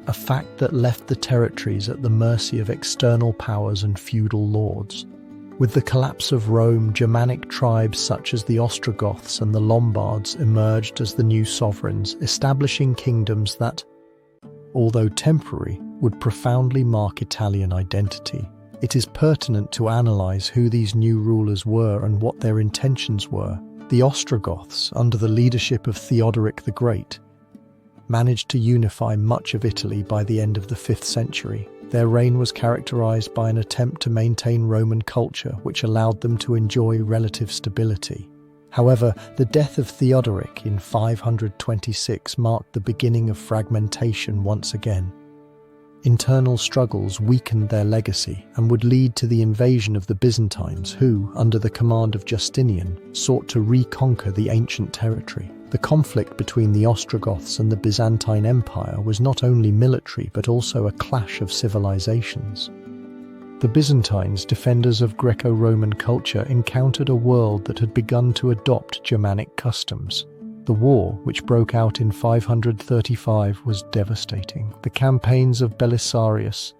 [SPEAKER 1] a fact that left the territories at the mercy of external powers and feudal lords. With the collapse of Rome, Germanic tribes such as the Ostrogoths and the Lombards emerged as the new sovereigns, establishing kingdoms that, although temporary, would profoundly mark Italian identity. It is pertinent to analyze who these new rulers were and what their intentions were. The Ostrogoths, under the leadership of Theodoric the Great, managed to unify much of Italy by the end of the 5th century. Their reign was characterized by an attempt to maintain Roman culture, which allowed them to enjoy relative stability. However, the death of Theodoric in 526 marked the beginning of fragmentation once again. Internal struggles weakened their legacy and would lead to the invasion of the Byzantines, who, under the command of Justinian, sought to reconquer the ancient territory. The conflict between the Ostrogoths and the Byzantine Empire was not only military but also a clash of civilizations. The Byzantines, defenders of Greco-Roman culture, encountered a world that had begun to adopt Germanic customs. The war, which broke out in 535, was devastating. The campaigns of Belisarius,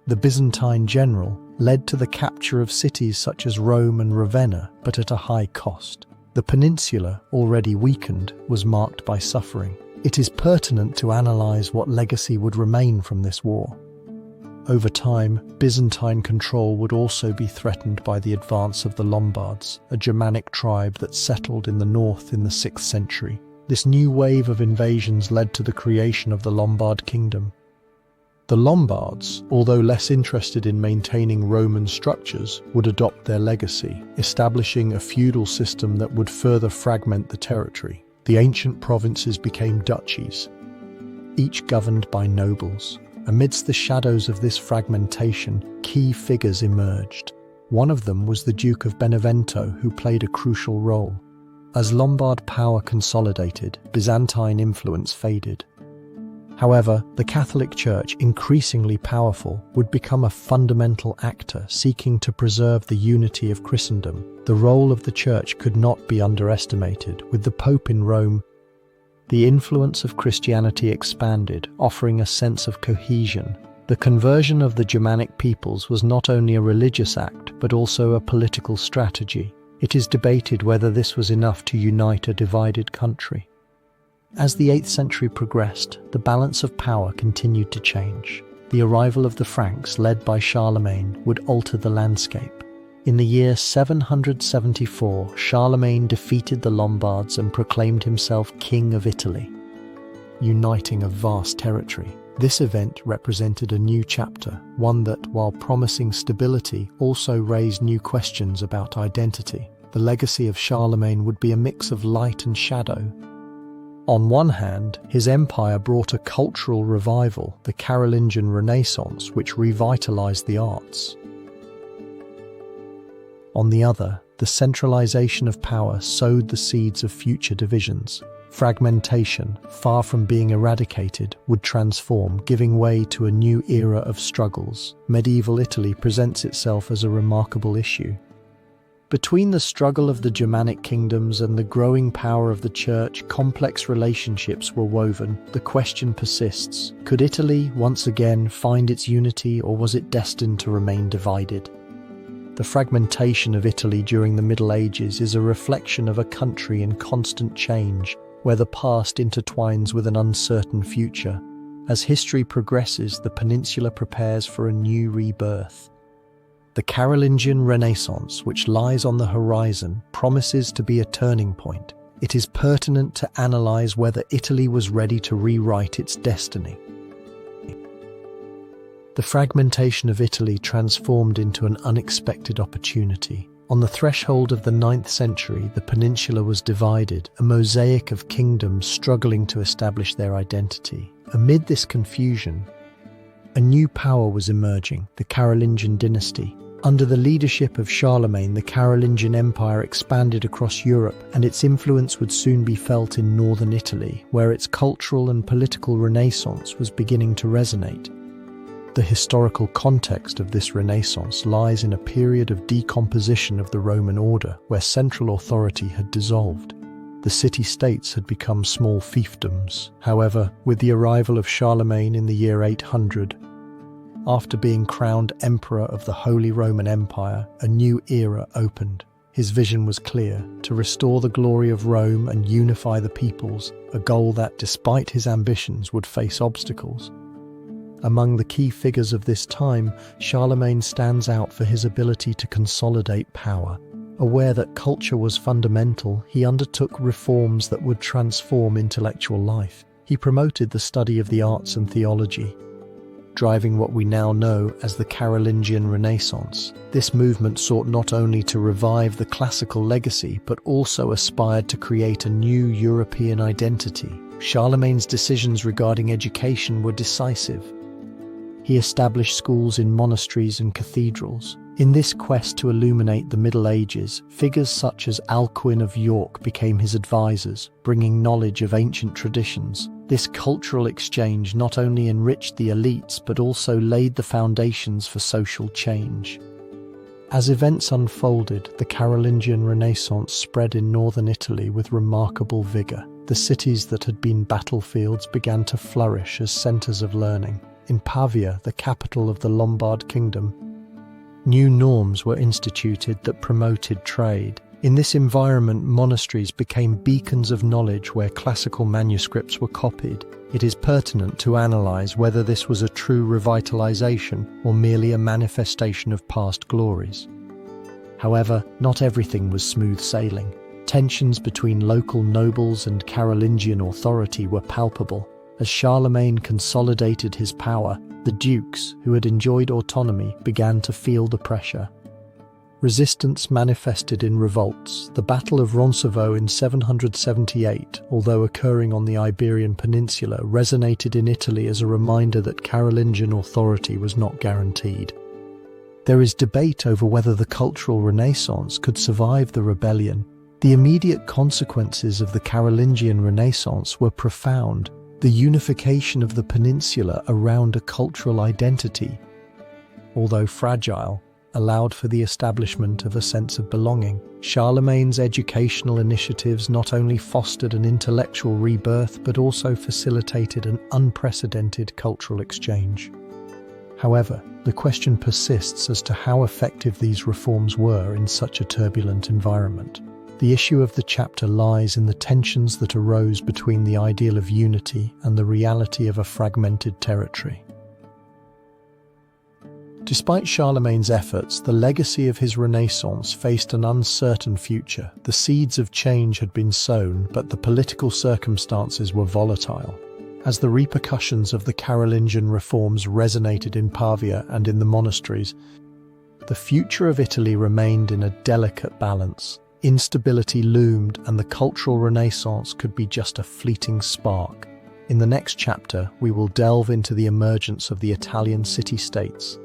[SPEAKER 1] the Byzantine general, led to the capture of cities such as Rome and Ravenna, but at a high cost. The peninsula, already weakened, was marked by suffering. It is pertinent to analyze what legacy would remain from this war. Over time, Byzantine control would also be threatened by the advance of the Lombards, a Germanic tribe that settled in the north in the 6th century. This new wave of invasions led to the creation of the Lombard kingdom. The Lombards, although less interested in maintaining Roman structures, would adopt their legacy, establishing a feudal system that would further fragment the territory. The ancient provinces became duchies, each governed by nobles. Amidst the shadows of this fragmentation, key figures emerged. One of them was the Duke of Benevento, who played a crucial role. As Lombard power consolidated, Byzantine influence faded. However, the Catholic Church, increasingly powerful, would become a fundamental actor seeking to preserve the unity of Christendom. The role of the Church could not be underestimated. With the Pope in Rome, the influence of Christianity expanded, offering a sense of cohesion. The conversion of the Germanic peoples was not only a religious act, but also a political strategy. It is debated whether this was enough to unite a divided country. As the 8th century progressed, the balance of power continued to change. The arrival of the Franks, led by Charlemagne, would alter the landscape. In the year 774, Charlemagne defeated the Lombards and proclaimed himself King of Italy, uniting a vast territory. This event represented a new chapter, one that, while promising stability, also raised new questions about identity. The legacy of Charlemagne would be a mix of light and shadow. On one hand, his empire brought a cultural revival, the Carolingian Renaissance, which revitalized the arts. On the other, the centralization of power sowed the seeds of future divisions. Fragmentation, far from being eradicated, would transform, giving way to a new era of struggles. Medieval Italy presents itself as a remarkable issue. Between the struggle of the Germanic kingdoms and the growing power of the Church, complex relationships were woven. The question persists: could Italy once again find its unity, or was it destined to remain divided? The fragmentation of Italy during the Middle Ages is a reflection of a country in constant change, where the past intertwines with an uncertain future. As history progresses, the peninsula prepares for a new rebirth. The Carolingian Renaissance, which lies on the horizon, promises to be a turning point. It is pertinent to analyze whether Italy was ready to rewrite its destiny. The fragmentation of Italy transformed into an unexpected opportunity. On the threshold of the 9th century, the peninsula was divided, a mosaic of kingdoms struggling to establish their identity. Amid this confusion, a new power was emerging, the Carolingian dynasty. Under the leadership of Charlemagne, the Carolingian Empire expanded across Europe, and its influence would soon be felt in northern Italy, where its cultural and political renaissance was beginning to resonate. The historical context of this renaissance lies in a period of decomposition of the Roman order, where central authority had dissolved. The city-states had become small fiefdoms. However, with the arrival of Charlemagne in the year 800, after being crowned Emperor of the Holy Roman Empire, a new era opened. His vision was clear: to restore the glory of Rome and unify the peoples, a goal that, despite his ambitions, would face obstacles. Among the key figures of this time, Charlemagne stands out for his ability to consolidate power. Aware that culture was fundamental, he undertook reforms that would transform intellectual life. He promoted the study of the arts and theology, driving what we now know as the Carolingian Renaissance. This movement sought not only to revive the classical legacy, but also aspired to create a new European identity. Charlemagne's decisions regarding education were decisive. He established schools in monasteries and cathedrals. In this quest to illuminate the Middle Ages, figures such as Alcuin of York became his advisors, bringing knowledge of ancient traditions. This cultural exchange not only enriched the elites but also laid the foundations for social change. As events unfolded, the Carolingian Renaissance spread in northern Italy with remarkable vigor. The cities that had been battlefields began to flourish as centers of learning. In Pavia, the capital of the Lombard kingdom, new norms were instituted that promoted trade. In this environment, monasteries became beacons of knowledge where classical manuscripts were copied. It is pertinent to analyze whether this was a true revitalization or merely a manifestation of past glories. However, not everything was smooth sailing. Tensions between local nobles and Carolingian authority were palpable. As Charlemagne consolidated his power, the dukes, who had enjoyed autonomy, began to feel the pressure. Resistance manifested in revolts. The Battle of Roncesvalles in 778, although occurring on the Iberian Peninsula, resonated in Italy as a reminder that Carolingian authority was not guaranteed. There is debate over whether the cultural Renaissance could survive the rebellion. The immediate consequences of the Carolingian Renaissance were profound. The unification of the peninsula around a cultural identity, although fragile, allowed for the establishment of a sense of belonging. Charlemagne's educational initiatives not only fostered an intellectual rebirth but also facilitated an unprecedented cultural exchange. However, the question persists as to how effective these reforms were in such a turbulent environment. The issue of the chapter lies in the tensions that arose between the ideal of unity and the reality of a fragmented territory. Despite Charlemagne's efforts, the legacy of his Renaissance faced an uncertain future. The seeds of change had been sown, but the political circumstances were volatile. As the repercussions of the Carolingian reforms resonated in Pavia and in the monasteries, the future of Italy remained in a delicate balance. Instability loomed, and the cultural Renaissance could be just a fleeting spark. In the next chapter, we will delve into the emergence of the Italian city-states,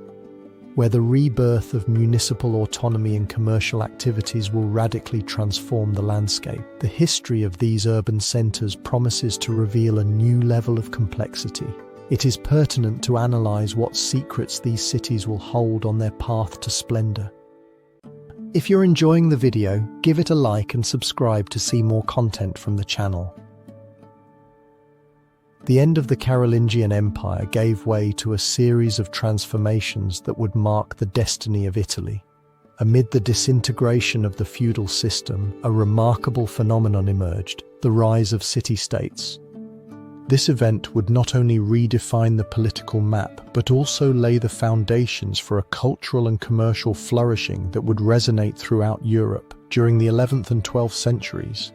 [SPEAKER 1] where the rebirth of municipal autonomy and commercial activities will radically transform the landscape. The history of these urban centers promises to reveal a new level of complexity. It is pertinent to analyze what secrets these cities will hold on their path to splendor. If you're enjoying the video, give it a like and subscribe to see more content from the channel. The end of the Carolingian Empire gave way to a series of transformations that would mark the destiny of Italy. Amid the disintegration of the feudal system, a remarkable phenomenon emerged: the rise of city-states. This event would not only redefine the political map, but also lay the foundations for a cultural and commercial flourishing that would resonate throughout Europe. During the 11th and 12th centuries,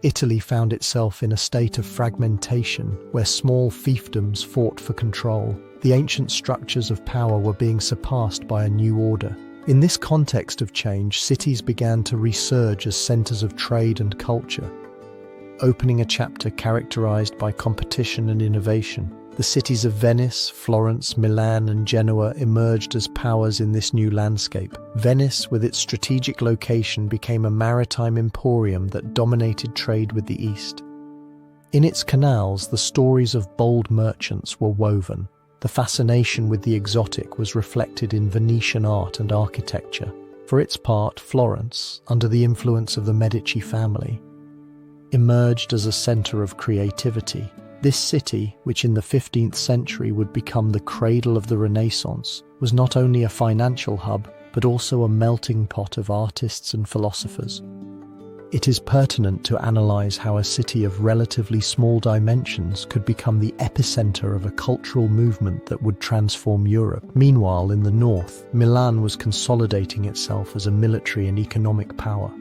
[SPEAKER 1] Italy found itself in a state of fragmentation, where small fiefdoms fought for control. The ancient structures of power were being surpassed by a new order. In this context of change, cities began to resurge as centers of trade and culture, opening a chapter characterized by competition and innovation. The cities of Venice, Florence, Milan, and Genoa emerged as powers in this new landscape. Venice, with its strategic location, became a maritime emporium that dominated trade with the East. In its canals, the stories of bold merchants were woven. The fascination with the exotic was reflected in Venetian art and architecture. For its part, Florence, under the influence of the Medici family, emerged as a center of creativity. This city, which in the 15th century would become the cradle of the Renaissance, was not only a financial hub, but also a melting pot of artists and philosophers. It is pertinent to analyze how a city of relatively small dimensions could become the epicenter of a cultural movement that would transform Europe. Meanwhile, in the north, Milan was consolidating itself as a military and economic power.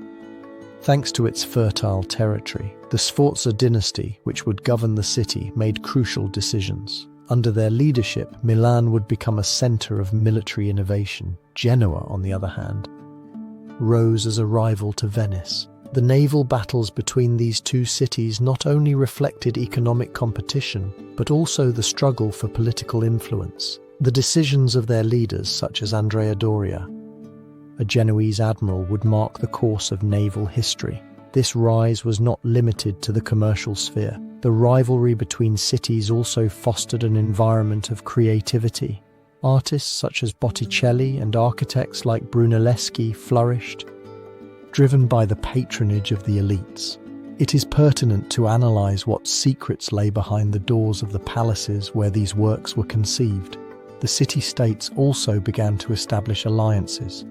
[SPEAKER 1] Thanks to its fertile territory, the Sforza dynasty, which would govern the city, made crucial decisions. Under their leadership, Milan would become a center of military innovation. Genoa, on the other hand, rose as a rival to Venice. The naval battles between these two cities not only reflected economic competition, but also the struggle for political influence. The decisions of their leaders, such as Andrea Doria, a Genoese admiral, would mark the course of naval history. This rise was not limited to the commercial sphere. The rivalry between cities also fostered an environment of creativity. Artists such as Botticelli and architects like Brunelleschi flourished, driven by the patronage of the elites. It is pertinent to analyze what secrets lay behind the doors of the palaces where these works were conceived. The city-states also began to establish alliances,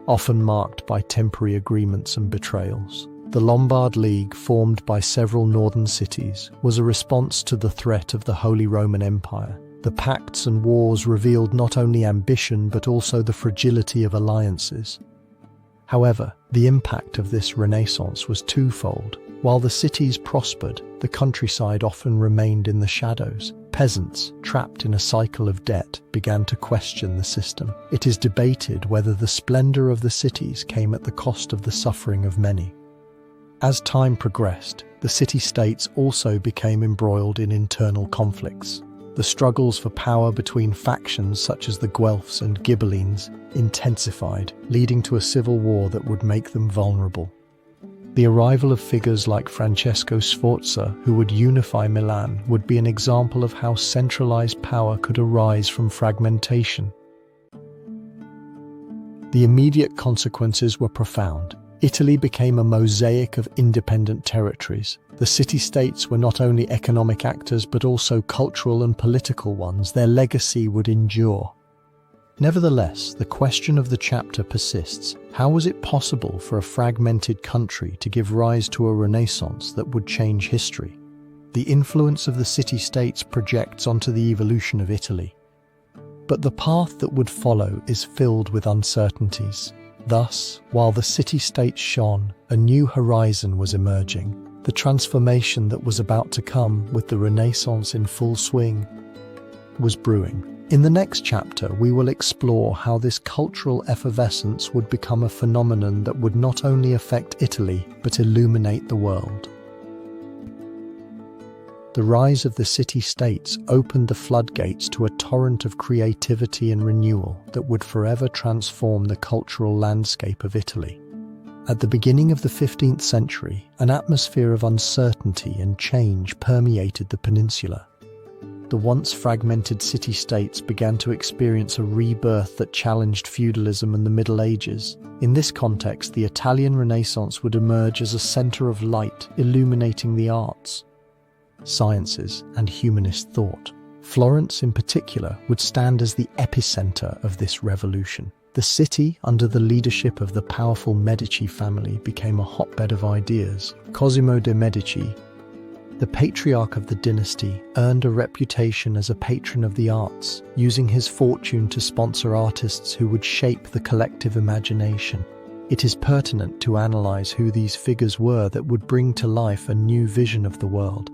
[SPEAKER 1] often marked by temporary agreements and betrayals. The Lombard League, formed by several northern cities, was a response to the threat of the Holy Roman Empire. The pacts and wars revealed not only ambition but also the fragility of alliances. However, the impact of this renaissance was twofold. While the cities prospered, the countryside often remained in the shadows. Peasants, trapped in a cycle of debt, began to question the system. It is debated whether the splendor of the cities came at the cost of the suffering of many. As time progressed, the city-states also became embroiled in internal conflicts. The struggles for power between factions such as the Guelphs and Ghibellines intensified, leading to a civil war that would make them vulnerable. The arrival of figures like Francesco Sforza, who would unify Milan, would be an example of how centralized power could arise from fragmentation. The immediate consequences were profound. Italy became a mosaic of independent territories. The city-states were not only economic actors but also cultural and political ones. Their legacy would endure. Nevertheless, the question of the chapter persists. How was it possible for a fragmented country to give rise to a renaissance that would change history? The influence of the city-states projects onto the evolution of Italy. But the path that would follow is filled with uncertainties. Thus, while the city-states shone, a new horizon was emerging. The transformation that was about to come, with the Renaissance in full swing, was brewing. In the next chapter, we will explore how this cultural effervescence would become a phenomenon that would not only affect Italy, but illuminate the world. The rise of the city-states opened the floodgates to a torrent of creativity and renewal that would forever transform the cultural landscape of Italy. At the beginning of the 15th century, an atmosphere of uncertainty and change permeated the peninsula. The once fragmented city-states began to experience a rebirth that challenged feudalism and the Middle Ages. In this context, the Italian Renaissance would emerge as a center of light, illuminating the arts, sciences, and humanist thought. Florence, in particular, would stand as the epicenter of this revolution. The city, under the leadership of the powerful Medici family, became a hotbed of ideas. Cosimo de' Medici, the patriarch of the dynasty, earned a reputation as a patron of the arts, using his fortune to sponsor artists who would shape the collective imagination. It is pertinent to analyze who these figures were that would bring to life a new vision of the world.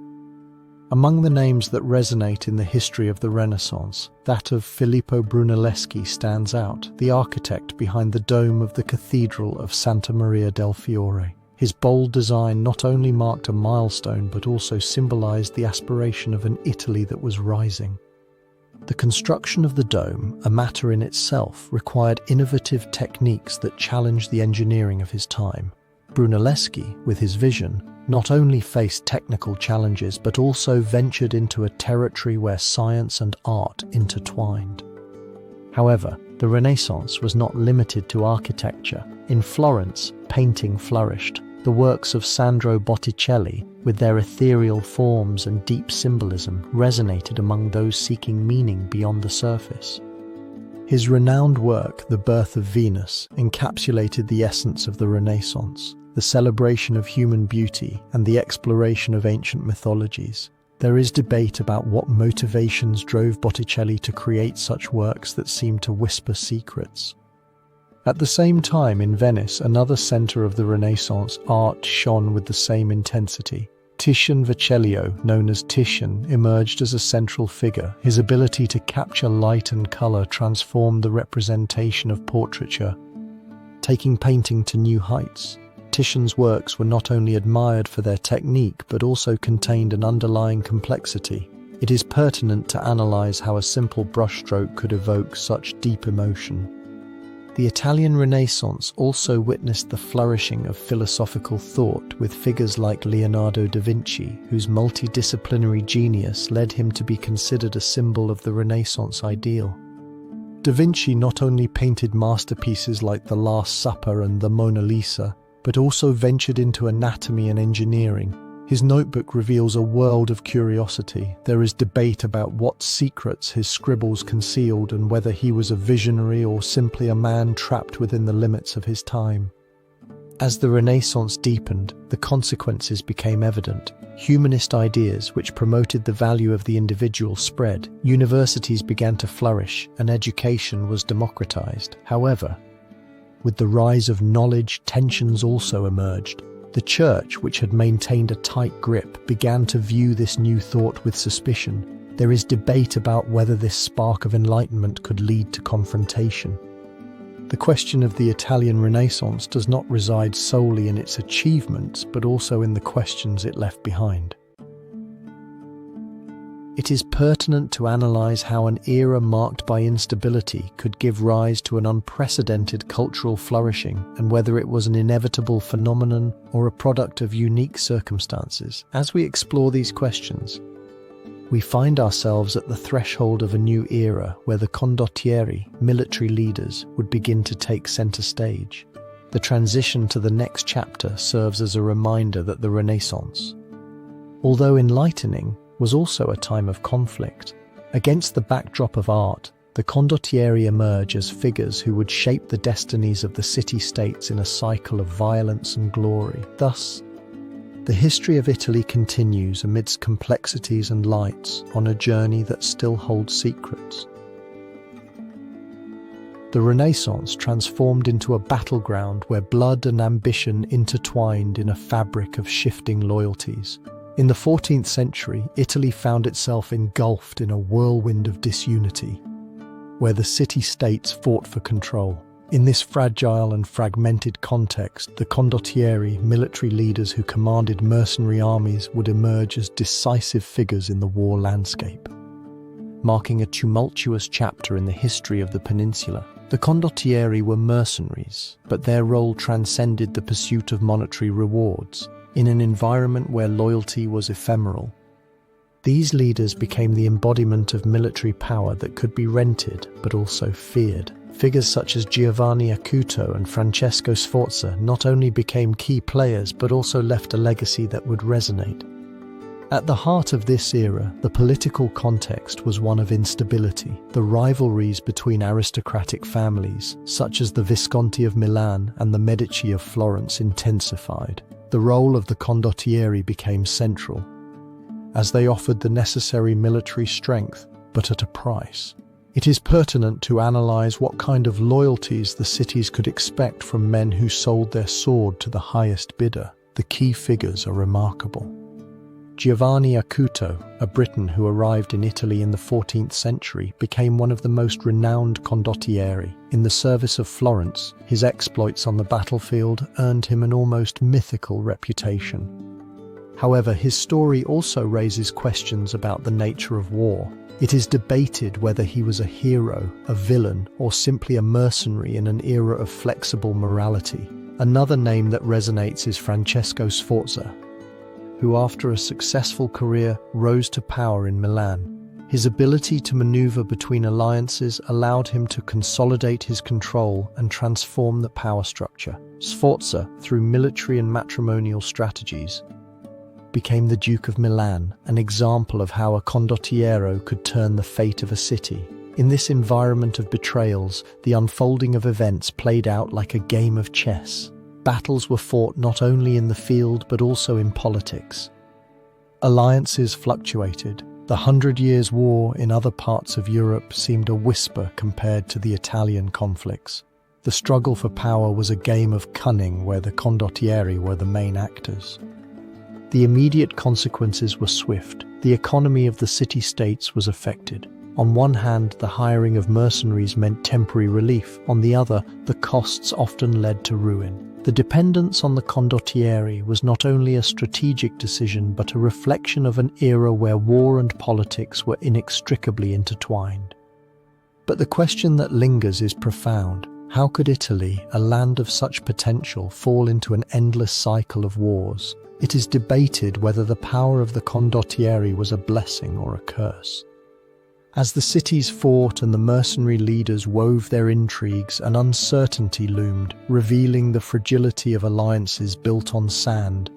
[SPEAKER 1] Among the names that resonate in the history of the Renaissance, that of Filippo Brunelleschi stands out, the architect behind the dome of the Cathedral of Santa Maria del Fiore. His bold design not only marked a milestone but also symbolized the aspiration of an Italy that was rising. The construction of the dome, a matter in itself, required innovative techniques that challenged the engineering of his time. Brunelleschi, with his vision, not only faced technical challenges but also ventured into a territory where science and art intertwined. However, the Renaissance was not limited to architecture. In Florence, painting flourished. The works of Sandro Botticelli, with their ethereal forms and deep symbolism, resonated among those seeking meaning beyond the surface. His renowned work, The Birth of Venus, encapsulated the essence of the Renaissance, the celebration of human beauty and the exploration of ancient mythologies. There is debate about what motivations drove Botticelli to create such works that seem to whisper secrets. At the same time, in Venice, another center of the Renaissance, art shone with the same intensity. Titian Vecellio, known as Titian, emerged as a central figure. His ability to capture light and color transformed the representation of portraiture, taking painting to new heights. Titian's works were not only admired for their technique but also contained an underlying complexity. It is pertinent to analyze how a simple brushstroke could evoke such deep emotion. The Italian Renaissance also witnessed the flourishing of philosophical thought, with figures like Leonardo da Vinci, whose multidisciplinary genius led him to be considered a symbol of the Renaissance ideal. Da Vinci not only painted masterpieces like The Last Supper and the Mona Lisa, but also ventured into anatomy and engineering. His notebook reveals a world of curiosity. There is debate about what secrets his scribbles concealed and whether he was a visionary or simply a man trapped within the limits of his time. As the Renaissance deepened, the consequences became evident. Humanist ideas, which promoted the value of the individual, spread. Universities began to flourish, and education was democratized. However, with the rise of knowledge, tensions also emerged. The Church, which had maintained a tight grip, began to view this new thought with suspicion. There is debate about whether this spark of enlightenment could lead to confrontation. The question of the Italian Renaissance does not reside solely in its achievements, but also in the questions it left behind. It is pertinent to analyze how an era marked by instability could give rise to an unprecedented cultural flourishing, and whether it was an inevitable phenomenon or a product of unique circumstances. As we explore these questions, we find ourselves at the threshold of a new era where the Condottieri, military leaders, would begin to take center stage. The transition to the next chapter serves as a reminder that the Renaissance, although enlightening, was also a time of conflict. Against the backdrop of art, the Condottieri emerge as figures who would shape the destinies of the city-states in a cycle of violence and glory. Thus, the history of Italy continues amidst complexities and lights on a journey that still holds secrets. The Renaissance transformed into a battleground where blood and ambition intertwined in a fabric of shifting loyalties. In the 14th century, Italy found itself engulfed in a whirlwind of disunity, where the city-states fought for control. In this fragile and fragmented context, the Condottieri, military leaders who commanded mercenary armies, would emerge as decisive figures in the war landscape, marking a tumultuous chapter in the history of the peninsula. The Condottieri were mercenaries, but their role transcended the pursuit of monetary rewards. In an environment where loyalty was ephemeral, these leaders became the embodiment of military power that could be rented but also feared. Figures such as Giovanni Acuto and Francesco Sforza not only became key players but also left a legacy that would resonate. At the heart of this era, the political context was one of instability. The rivalries between aristocratic families, such as the Visconti of Milan and the Medici of Florence, intensified. The role of the Condottieri became central, as they offered the necessary military strength, but at a price. It is pertinent to analyze what kind of loyalties the cities could expect from men who sold their sword to the highest bidder. The key figures are remarkable. Giovanni Acuto, a Briton who arrived in Italy in the 14th century, became one of the most renowned Condottieri. In the service of Florence, his exploits on the battlefield earned him an almost mythical reputation. However, his story also raises questions about the nature of war. It is debated whether he was a hero, a villain, or simply a mercenary in an era of flexible morality. Another name that resonates is Francesco Sforza, who after a successful career rose to power in Milan. His ability to maneuver between alliances allowed him to consolidate his control and transform the power structure. Sforza, through military and matrimonial strategies, became the Duke of Milan, an example of how a condottiero could turn the fate of a city. In this environment of betrayals, the unfolding of events played out like a game of chess. Battles were fought not only in the field but also in politics. Alliances fluctuated. The 100 Years' War in other parts of Europe seemed a whisper compared to the Italian conflicts. The struggle for power was a game of cunning where the condottieri were the main actors. The immediate consequences were swift. The economy of the city-states was affected. On one hand, the hiring of mercenaries meant temporary relief. On the other, the costs often led to ruin. The dependence on the Condottieri was not only a strategic decision but a reflection of an era where war and politics were inextricably intertwined. But the question that lingers is profound. How could Italy, a land of such potential, fall into an endless cycle of wars? It is debated whether the power of the Condottieri was a blessing or a curse. As the cities fought and the mercenary leaders wove their intrigues, an uncertainty loomed, revealing the fragility of alliances built on sand.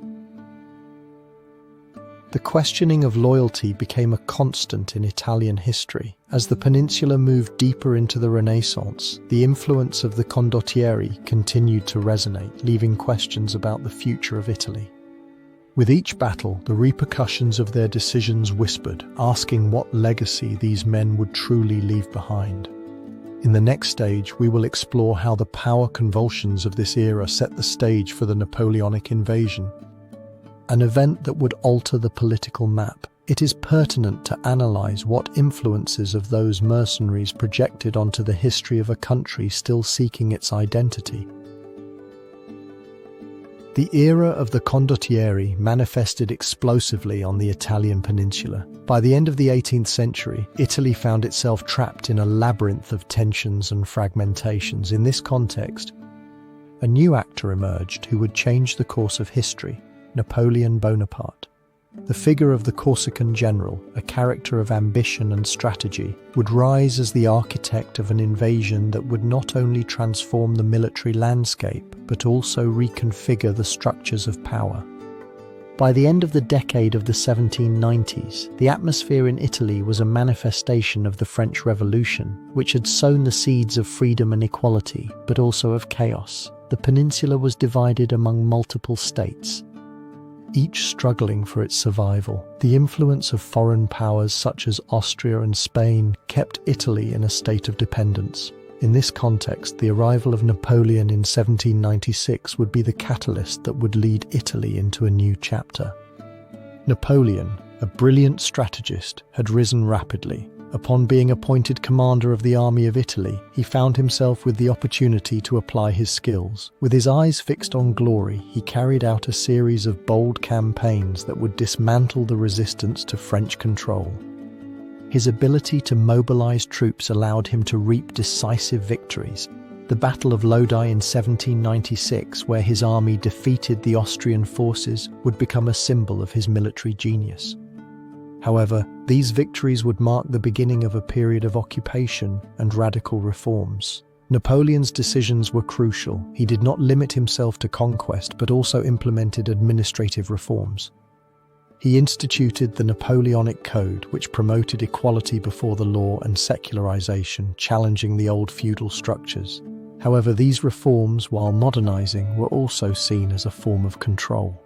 [SPEAKER 1] The questioning of loyalty became a constant in Italian history. As the peninsula moved deeper into the Renaissance, the influence of the Condottieri continued to resonate, leaving questions about the future of Italy. With each battle, the repercussions of their decisions whispered, asking what legacy these men would truly leave behind. In the next stage, we will explore how the power convulsions of this era set the stage for the Napoleonic Invasion, an event that would alter the political map. It is pertinent to analyze what influences of those mercenaries projected onto the history of a country still seeking its identity. The era of the Condottieri manifested explosively on the Italian peninsula. By the end of the 18th century, Italy found itself trapped in a labyrinth of tensions and fragmentations. In this context, a new actor emerged who would change the course of history: Napoleon Bonaparte. The figure of the Corsican general, a character of ambition and strategy, would rise as the architect of an invasion that would not only transform the military landscape, but also reconfigure the structures of power. By the end of the decade of the 1790s, the atmosphere in Italy was a manifestation of the French Revolution, which had sown the seeds of freedom and equality, but also of chaos. The peninsula was divided among multiple states, each struggling for its survival. The influence of foreign powers such as Austria and Spain kept Italy in a state of dependence. In this context, the arrival of Napoleon in 1796 would be the catalyst that would lead Italy into a new chapter. Napoleon, a brilliant strategist, had risen rapidly. Upon being appointed commander of the army of Italy, he found himself with the opportunity to apply his skills. With his eyes fixed on glory, he carried out a series of bold campaigns that would dismantle the resistance to French control. His ability to mobilize troops allowed him to reap decisive victories. The Battle of Lodi in 1796, where his army defeated the Austrian forces, would become a symbol of his military genius. However, these victories would mark the beginning of a period of occupation and radical reforms. Napoleon's decisions were crucial. He did not limit himself to conquest, but also implemented administrative reforms. He instituted the Napoleonic Code, which promoted equality before the law and secularization, challenging the old feudal structures. However, these reforms, while modernizing, were also seen as a form of control.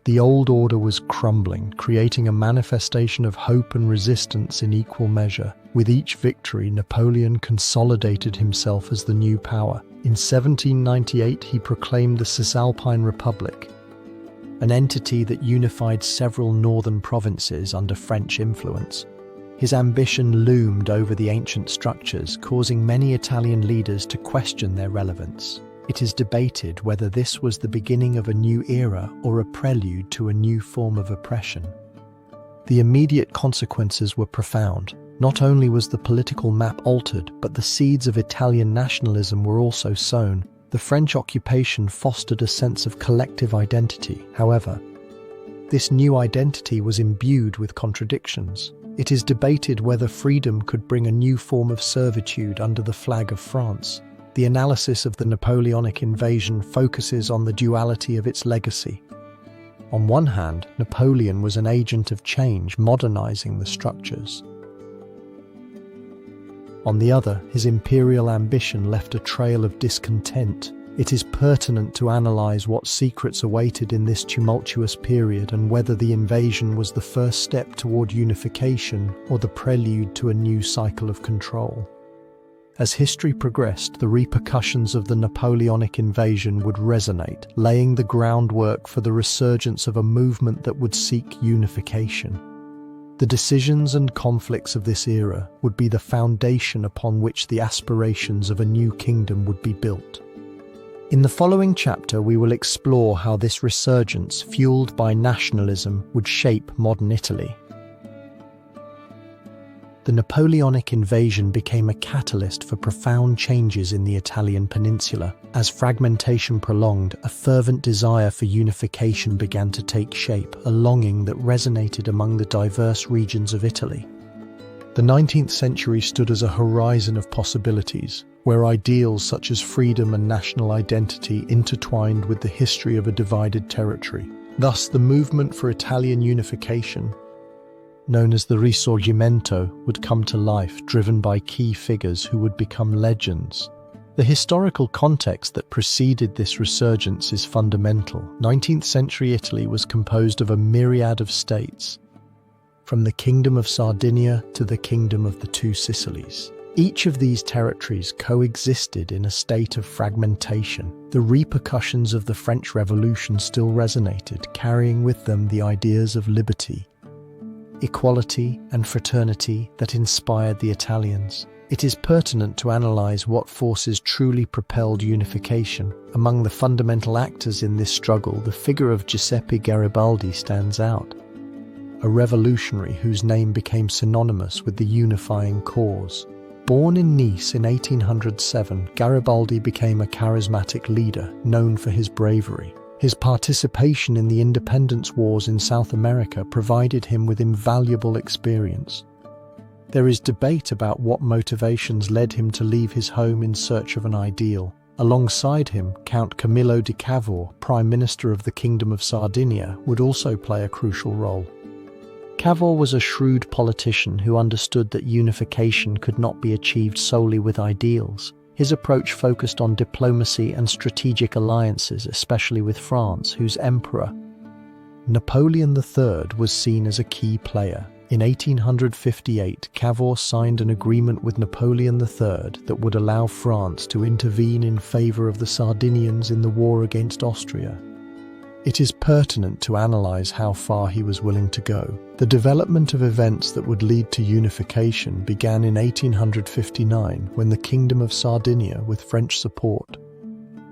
[SPEAKER 1] The old order was crumbling, creating a manifestation of hope and resistance in equal measure. With each victory, Napoleon consolidated himself as the new power. In 1798, he proclaimed the Cisalpine Republic, an entity that unified several northern provinces under French influence. His ambition loomed over the ancient structures, causing many Italian leaders to question their relevance. It is debated whether this was the beginning of a new era or a prelude to a new form of oppression. The immediate consequences were profound. Not only was the political map altered, but the seeds of Italian nationalism were also sown. The French occupation fostered a sense of collective identity. However, this new identity was imbued with contradictions. It is debated whether freedom could bring a new form of servitude under the flag of France. The analysis of the Napoleonic invasion focuses on the duality of its legacy. On one hand, Napoleon was an agent of change, modernizing the structures. On the other, his imperial ambition left a trail of discontent. It is pertinent to analyze what secrets awaited in this tumultuous period and whether the invasion was the first step toward unification or the prelude to a new cycle of control. As history progressed, the repercussions of the Napoleonic invasion would resonate, laying the groundwork for the resurgence of a movement that would seek unification. The decisions and conflicts of this era would be the foundation upon which the aspirations of a new kingdom would be built. In the following chapter, we will explore how this resurgence, fueled by nationalism, would shape modern Italy. The Napoleonic invasion became a catalyst for profound changes in the Italian peninsula. As fragmentation prolonged, a fervent desire for unification began to take shape, a longing that resonated among the diverse regions of Italy. The 19th century stood as a horizon of possibilities, where ideals such as freedom and national identity intertwined with the history of a divided territory. Thus, the movement for Italian unification, known as the Risorgimento, would come to life, driven by key figures who would become legends. The historical context that preceded this resurgence is fundamental. 19th century Italy was composed of a myriad of states, from the Kingdom of Sardinia to the Kingdom of the Two Sicilies. Each of these territories coexisted in a state of fragmentation. The repercussions of the French Revolution still resonated, carrying with them the ideas of liberty, equality, and fraternity that inspired the Italians. It is pertinent to analyze what forces truly propelled unification. Among the fundamental actors in this struggle, the figure of Giuseppe Garibaldi stands out, a revolutionary whose name became synonymous with the unifying cause. Born in Nice in 1807, Garibaldi became a charismatic leader known for his bravery. His participation in the independence wars in South America provided him with invaluable experience. There is debate about what motivations led him to leave his home in search of an ideal. Alongside him, Count Camillo di Cavour, Prime Minister of the Kingdom of Sardinia, would also play a crucial role. Cavour was a shrewd politician who understood that unification could not be achieved solely with ideals. His approach focused on diplomacy and strategic alliances, especially with France, whose emperor, Napoleon III, was seen as a key player. In 1858, Cavour signed an agreement with Napoleon III that would allow France to intervene in favour of the Sardinians in the war against Austria. It is pertinent to analyse how far he was willing to go. The development of events that would lead to unification began in 1859 when the Kingdom of Sardinia, with French support,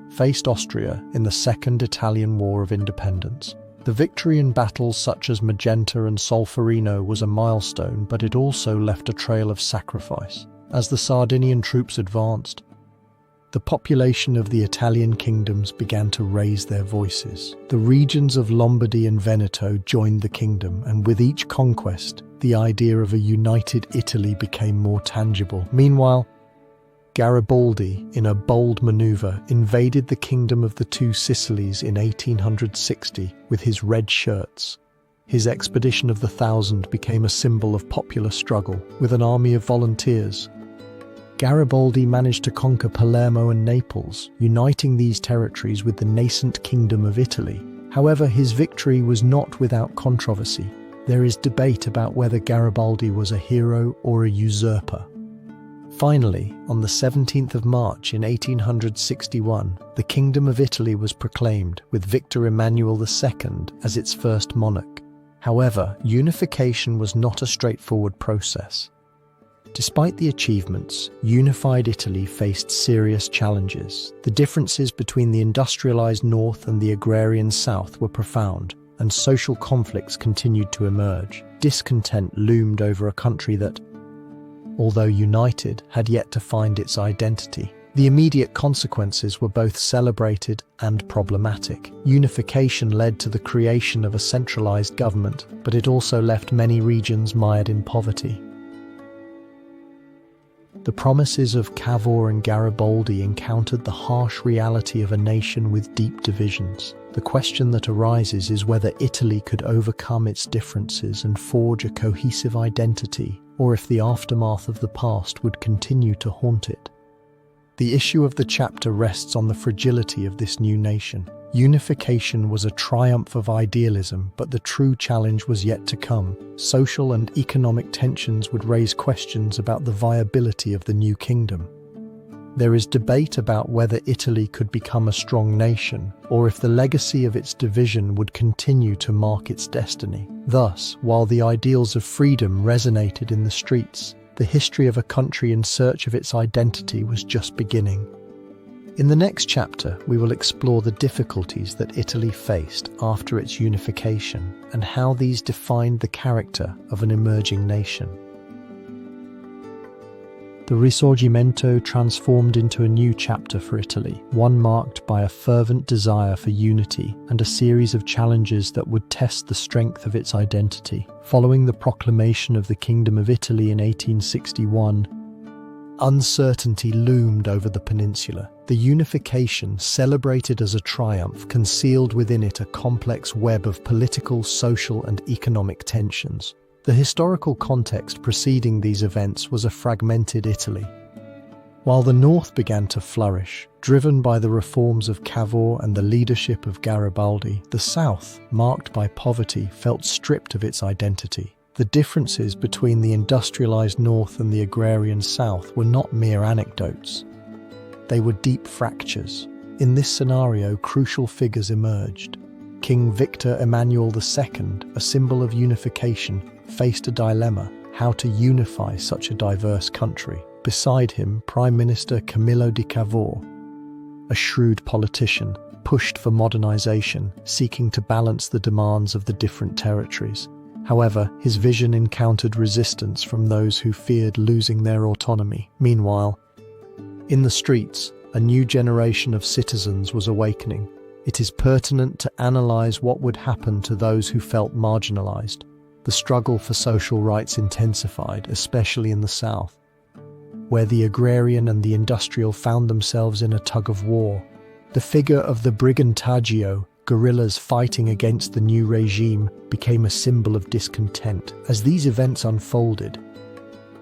[SPEAKER 1] faced Austria in the Second Italian War of Independence. The victory in battles such as Magenta and Solferino was a milestone, but it also left a trail of sacrifice. As the Sardinian troops advanced, the population of the Italian kingdoms began to raise their voices. The regions of Lombardy and Veneto joined the kingdom, and with each conquest, the idea of a united Italy became more tangible. Meanwhile, Garibaldi, in a bold maneuver, invaded the Kingdom of the Two Sicilies in 1860 with his red shirts. His expedition of the Thousand became a symbol of popular struggle. With an army of volunteers, Garibaldi managed to conquer Palermo and Naples, uniting these territories with the nascent Kingdom of Italy. However, his victory was not without controversy. There is debate about whether Garibaldi was a hero or a usurper. Finally, on the 17th of March in 1861, the Kingdom of Italy was proclaimed, with Victor Emmanuel II as its first monarch. However, unification was not a straightforward process. Despite the achievements, unified Italy faced serious challenges. The differences between the industrialized north and the agrarian south were profound, and social conflicts continued to emerge. Discontent loomed over a country that, although united, had yet to find its identity. The immediate consequences were both celebrated and problematic. Unification led to the creation of a centralized government, but it also left many regions mired in poverty. The promises of Cavour and Garibaldi encountered the harsh reality of a nation with deep divisions. The question that arises is whether Italy could overcome its differences and forge a cohesive identity, or if the aftermath of the past would continue to haunt it. The issue of the chapter rests on the fragility of this new nation. Unification was a triumph of idealism, but the true challenge was yet to come. Social and economic tensions would raise questions about the viability of the new kingdom. There is debate about whether Italy could become a strong nation, or if the legacy of its division would continue to mark its destiny. Thus, while the ideals of freedom resonated in the streets, the history of a country in search of its identity was just beginning. In the next chapter, we will explore the difficulties that Italy faced after its unification and how these defined the character of an emerging nation. The Risorgimento transformed into a new chapter for Italy, one marked by a fervent desire for unity and a series of challenges that would test the strength of its identity. Following the proclamation of the Kingdom of Italy in 1861, uncertainty loomed over the peninsula. The unification, celebrated as a triumph, concealed within it a complex web of political, social, and economic tensions. The historical context preceding these events was a fragmented Italy. While the north began to flourish, driven by the reforms of Cavour and the leadership of Garibaldi, the south, marked by poverty, felt stripped of its identity. The differences between the industrialized north and the agrarian south were not mere anecdotes. They were deep fractures. In this scenario, crucial figures emerged. King Victor Emmanuel II, a symbol of unification, faced a dilemma: how to unify such a diverse country. Beside him, Prime Minister Camillo di Cavour, a shrewd politician, pushed for modernization, seeking to balance the demands of the different territories. However, his vision encountered resistance from those who feared losing their autonomy. Meanwhile, in the streets, a new generation of citizens was awakening. It is pertinent to analyze what would happen to those who felt marginalized. The struggle for social rights intensified, especially in the south, where the agrarian and the industrial found themselves in a tug-of-war. The figure of the brigantagio, guerrillas fighting against the new regime, became a symbol of discontent. As these events unfolded,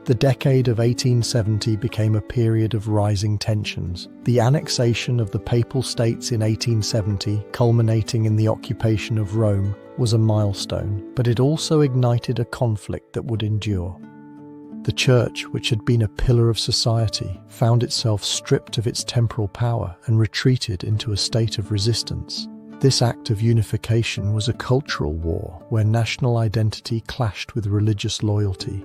[SPEAKER 1] the decade of 1870 became a period of rising tensions. The annexation of the Papal States in 1870, culminating in the occupation of Rome, was a milestone, but it also ignited a conflict that would endure. The Church, which had been a pillar of society, found itself stripped of its temporal power and retreated into a state of resistance. This act of unification was a cultural war where national identity clashed with religious loyalty.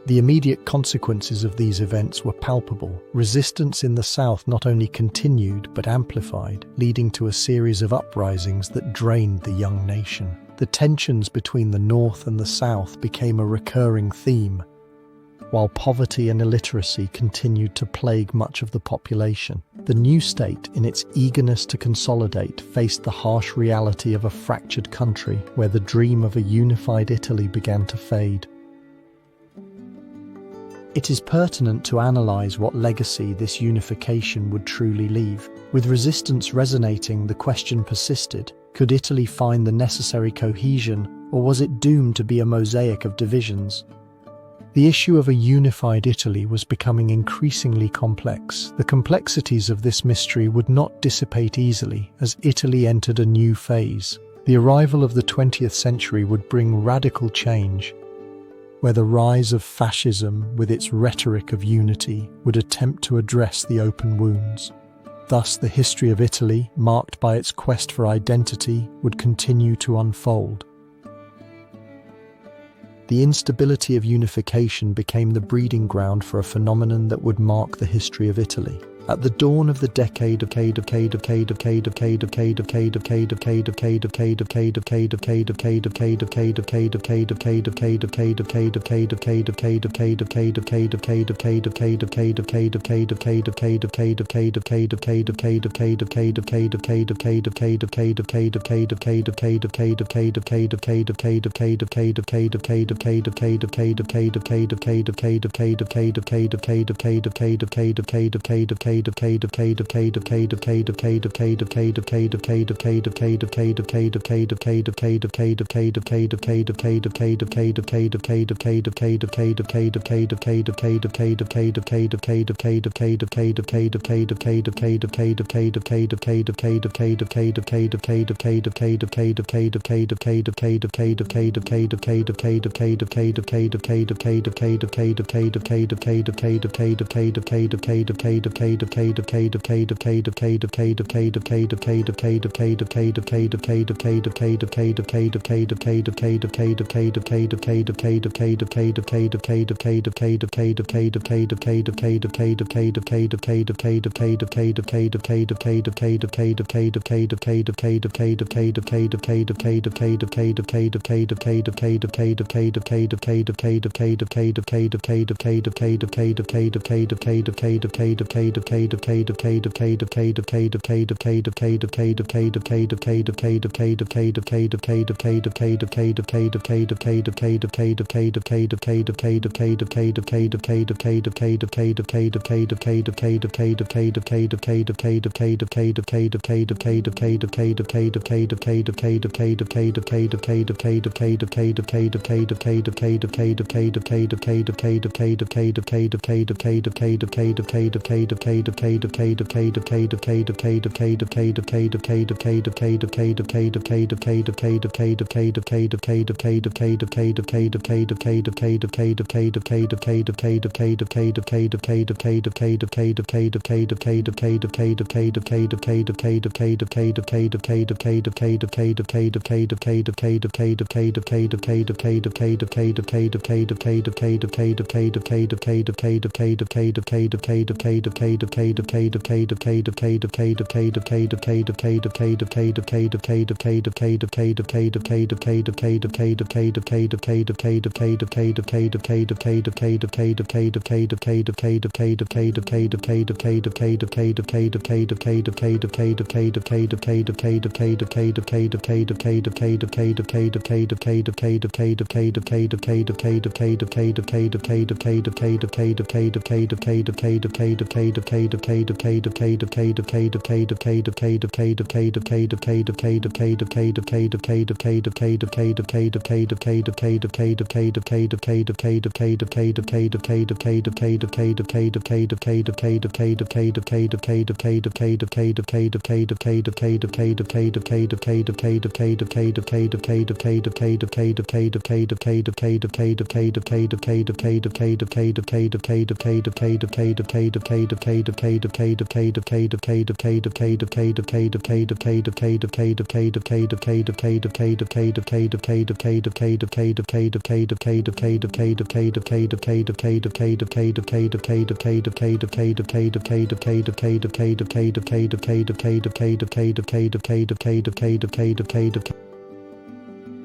[SPEAKER 1] The immediate consequences of these events were palpable. Resistance in the south not only continued but amplified, leading to a series of uprisings that drained the young nation. The tensions between the north and the south became a recurring theme, while poverty and illiteracy continued to plague much of the population. The new state, in its eagerness to consolidate, faced the harsh reality of a fractured country where the dream of a unified Italy began to fade. It is pertinent to analyze what legacy this unification would truly leave. With resistance resonating, the question persisted: could Italy find the necessary cohesion, or was it doomed to be a mosaic of divisions? The issue of a unified Italy was becoming increasingly complex. The complexities of this mystery would not dissipate easily as Italy entered a new phase. The arrival of the 20th century would bring radical change, where the rise of fascism, with its rhetoric of unity, would attempt to address the open wounds. Thus, the history of Italy, marked by its quest for identity, would continue to unfold. The instability of unification became the breeding ground for a phenomenon that would mark the history of Italy. At the dawn of the decade of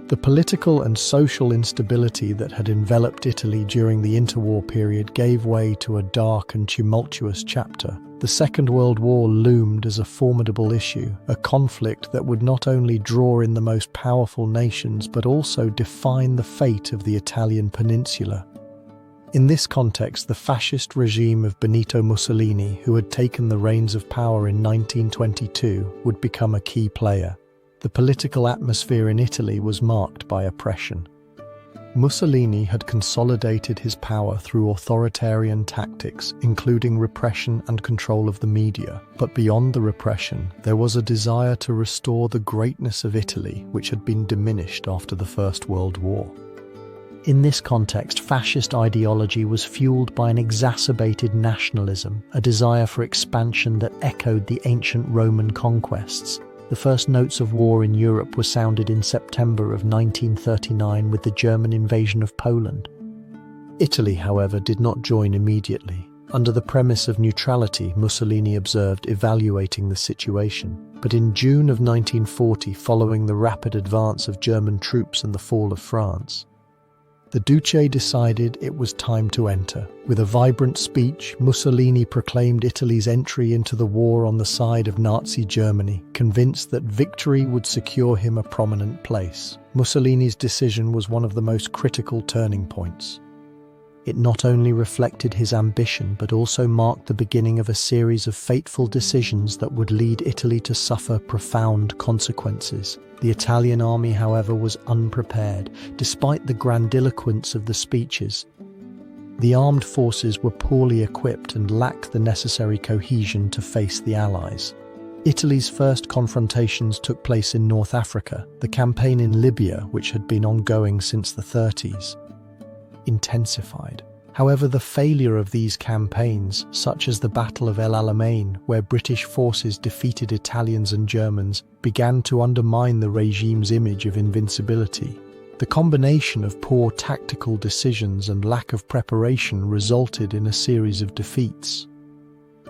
[SPEAKER 1] The political and social instability that had enveloped Italy during the interwar period gave way to a dark and tumultuous chapter. The Second World War loomed as a formidable issue, a conflict that would not only draw in the most powerful nations but also define the fate of the Italian peninsula. In this context, the fascist regime of Benito Mussolini, who had taken the reins of power in 1922, would become a key player. The political atmosphere in Italy was marked by oppression. Mussolini had consolidated his power through authoritarian tactics, including repression and control of the media. But beyond the repression, there was a desire to restore the greatness of Italy, which had been diminished after the First World War. In this context, fascist ideology was fueled by an exacerbated nationalism, a desire for expansion that echoed the ancient Roman conquests. The first notes of war in Europe were sounded in September of 1939 with the German invasion of Poland. Italy, however, did not join immediately. Under the premise of neutrality, Mussolini observed, evaluating the situation. But in June of 1940, following the rapid advance of German troops and the fall of France, the Duce decided it was time to enter. With a vibrant speech, Mussolini proclaimed Italy's entry into the war on the side of Nazi Germany, convinced that victory would secure him a prominent place. Mussolini's decision was one of the most critical turning points. It not only reflected his ambition but also marked the beginning of a series of fateful decisions that would lead Italy to suffer profound consequences. The Italian army, however, was unprepared, despite the grandiloquence of the speeches. The armed forces were poorly equipped and lacked the necessary cohesion to face the Allies. Italy's first confrontations took place in North Africa. The campaign in Libya, which had been ongoing since the 30s, intensified. However, the failure of these campaigns, such as the Battle of El Alamein, where British forces defeated Italians and Germans, began to undermine the regime's image of invincibility. The combination of poor tactical decisions and lack of preparation resulted in a series of defeats.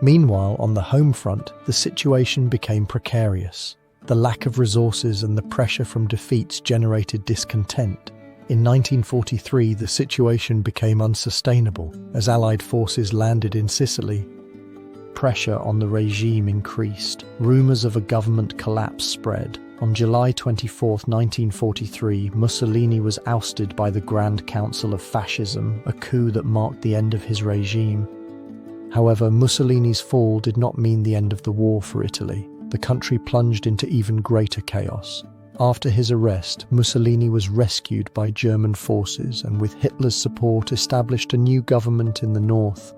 [SPEAKER 1] Meanwhile, on the home front, the situation became precarious. The lack of resources and the pressure from defeats generated discontent. In 1943, the situation became unsustainable. As Allied forces landed in Sicily, pressure on the regime increased. Rumors of a government collapse spread. On July 24, 1943, Mussolini was ousted by the Grand Council of Fascism, a coup that marked the end of his regime. However, Mussolini's fall did not mean the end of the war for Italy. The country plunged into even greater chaos. After his arrest, Mussolini was rescued by German forces and with Hitler's support established a new government in the north,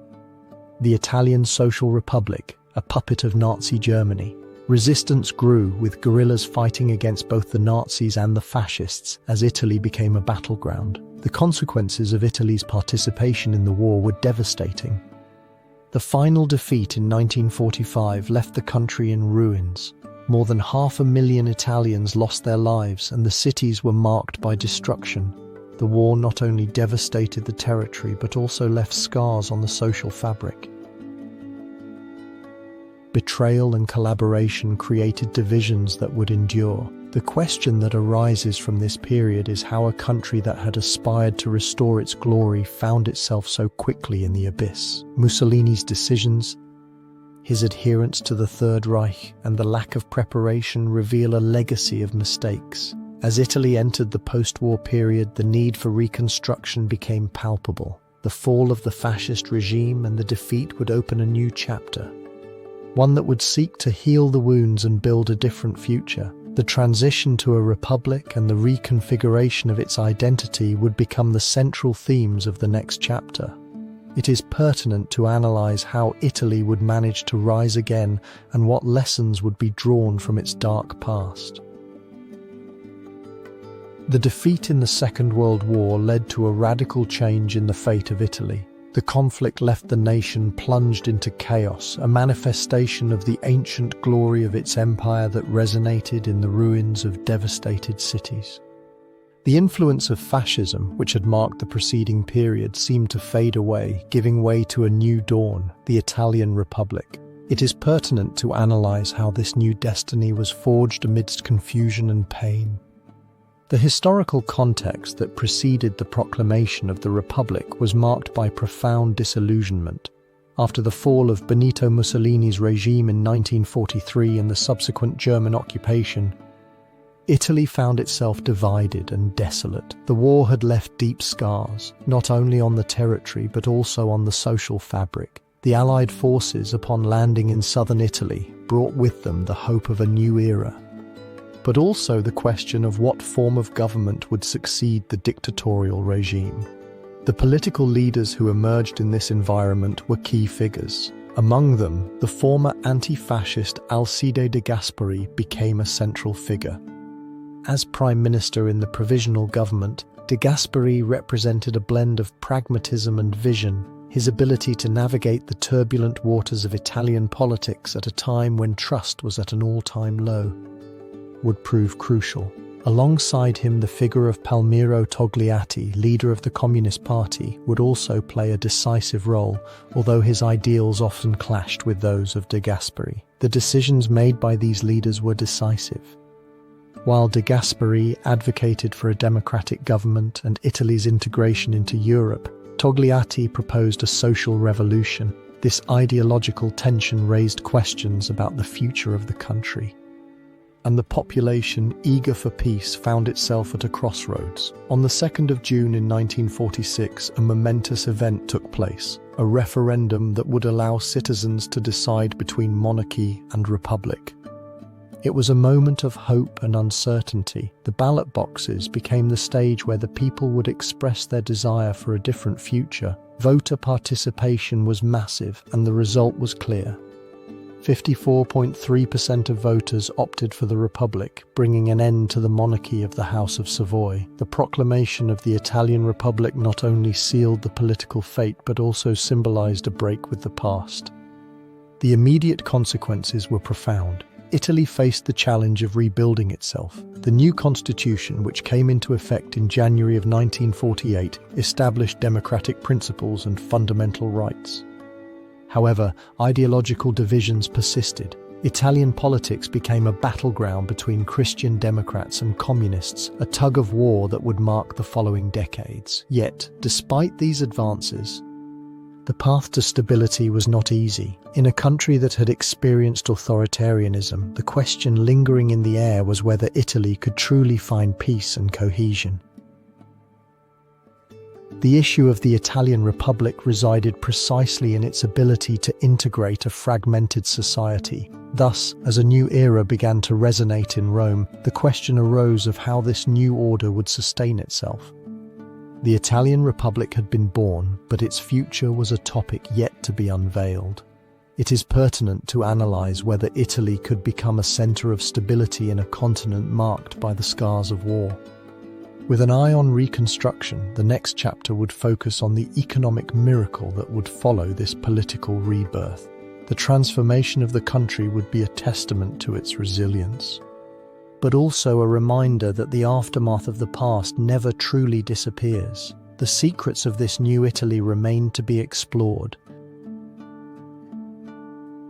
[SPEAKER 1] the Italian Social Republic, a puppet of Nazi Germany. Resistance grew, with guerrillas fighting against both the Nazis and the fascists as Italy became a battleground. The consequences of Italy's participation in the war were devastating. The final defeat in 1945 left the country in ruins. More than 500,000 Italians lost their lives and the cities were marked by destruction. The war not only devastated the territory but also left scars on the social fabric. Betrayal and collaboration created divisions that would endure. The question that arises from this period is how a country that had aspired to restore its glory found itself so quickly in the abyss. Mussolini's decisions, his adherence to the Third Reich, and the lack of preparation reveal a legacy of mistakes. As Italy entered the post-war period, the need for reconstruction became palpable. The fall of the fascist regime and the defeat would open a new chapter, one that would seek to heal the wounds and build a different future. The transition to a republic and the reconfiguration of its identity would become the central themes of the next chapter. It is pertinent to analyze how Italy would manage to rise again and what lessons would be drawn from its dark past. The defeat in the Second World War led to a radical change in the fate of Italy. The conflict left the nation plunged into chaos, a manifestation of the ancient glory of its empire that resonated in the ruins of devastated cities. The influence of fascism, which had marked the preceding period, seemed to fade away, giving way to a new dawn, the Italian Republic. It is pertinent to analyze how this new destiny was forged amidst confusion and pain. The historical context that preceded the proclamation of the Republic was marked by profound disillusionment. After the fall of Benito Mussolini's regime in 1943 and the subsequent German occupation, Italy found itself divided and desolate. The war had left deep scars, not only on the territory but also on the social fabric. The Allied forces, upon landing in southern Italy, brought with them the hope of a new era, but also the question of what form of government would succeed the dictatorial regime. The political leaders who emerged in this environment were key figures. Among them, the former anti-fascist Alcide de Gasperi became a central figure. As Prime Minister in the provisional government, de Gasperi represented a blend of pragmatism and vision. His ability to navigate the turbulent waters of Italian politics at a time when trust was at an all-time low would prove crucial. Alongside him, the figure of Palmiro Togliatti, leader of the Communist Party, would also play a decisive role, although his ideals often clashed with those of de Gasperi. The decisions made by these leaders were decisive. While de Gasperi advocated for a democratic government and Italy's integration into Europe, Togliatti proposed a social revolution. This ideological tension raised questions about the future of the country. and the population, eager for peace, found itself at a crossroads. On the 2nd of June in 1946, a momentous event took place, a referendum that would allow citizens to decide between monarchy and republic. It was a moment of hope and uncertainty. The ballot boxes became the stage where the people would express their desire for a different future. Voter participation was massive, and the result was clear. 54.3% of voters opted for the Republic, bringing an end to the monarchy of the House of Savoy. The proclamation of the Italian Republic not only sealed the political fate but also symbolized a break with the past. The immediate consequences were profound. Italy faced the challenge of rebuilding itself. The new constitution, which came into effect in January of 1948, established democratic principles and fundamental rights. However, ideological divisions persisted. Italian politics became a battleground between Christian Democrats and communists, a tug-of-war that would mark the following decades. Yet, despite these advances, the path to stability was not easy. In a country that had experienced authoritarianism, the question lingering in the air was whether Italy could truly find peace and cohesion. The issue of the Italian Republic resided precisely in its ability to integrate a fragmented society. Thus, as a new era began to resonate in Rome, the question arose of how this new order would sustain itself. The Italian Republic had been born, but its future was a topic yet to be unveiled. It is pertinent to analyze whether Italy could become a center of stability in a continent marked by the scars of war. With an eye on reconstruction, the next chapter would focus on the economic miracle that would follow this political rebirth. The transformation of the country would be a testament to its resilience, but also a reminder that the aftermath of the past never truly disappears. The secrets of this new Italy remain to be explored.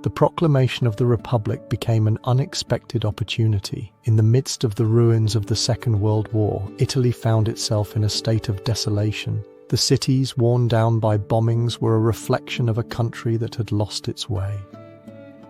[SPEAKER 1] The proclamation of the Republic became an unexpected opportunity. In the midst of the ruins of the Second World War, Italy found itself in a state of desolation. The cities, worn down by bombings, were a reflection of a country that had lost its way.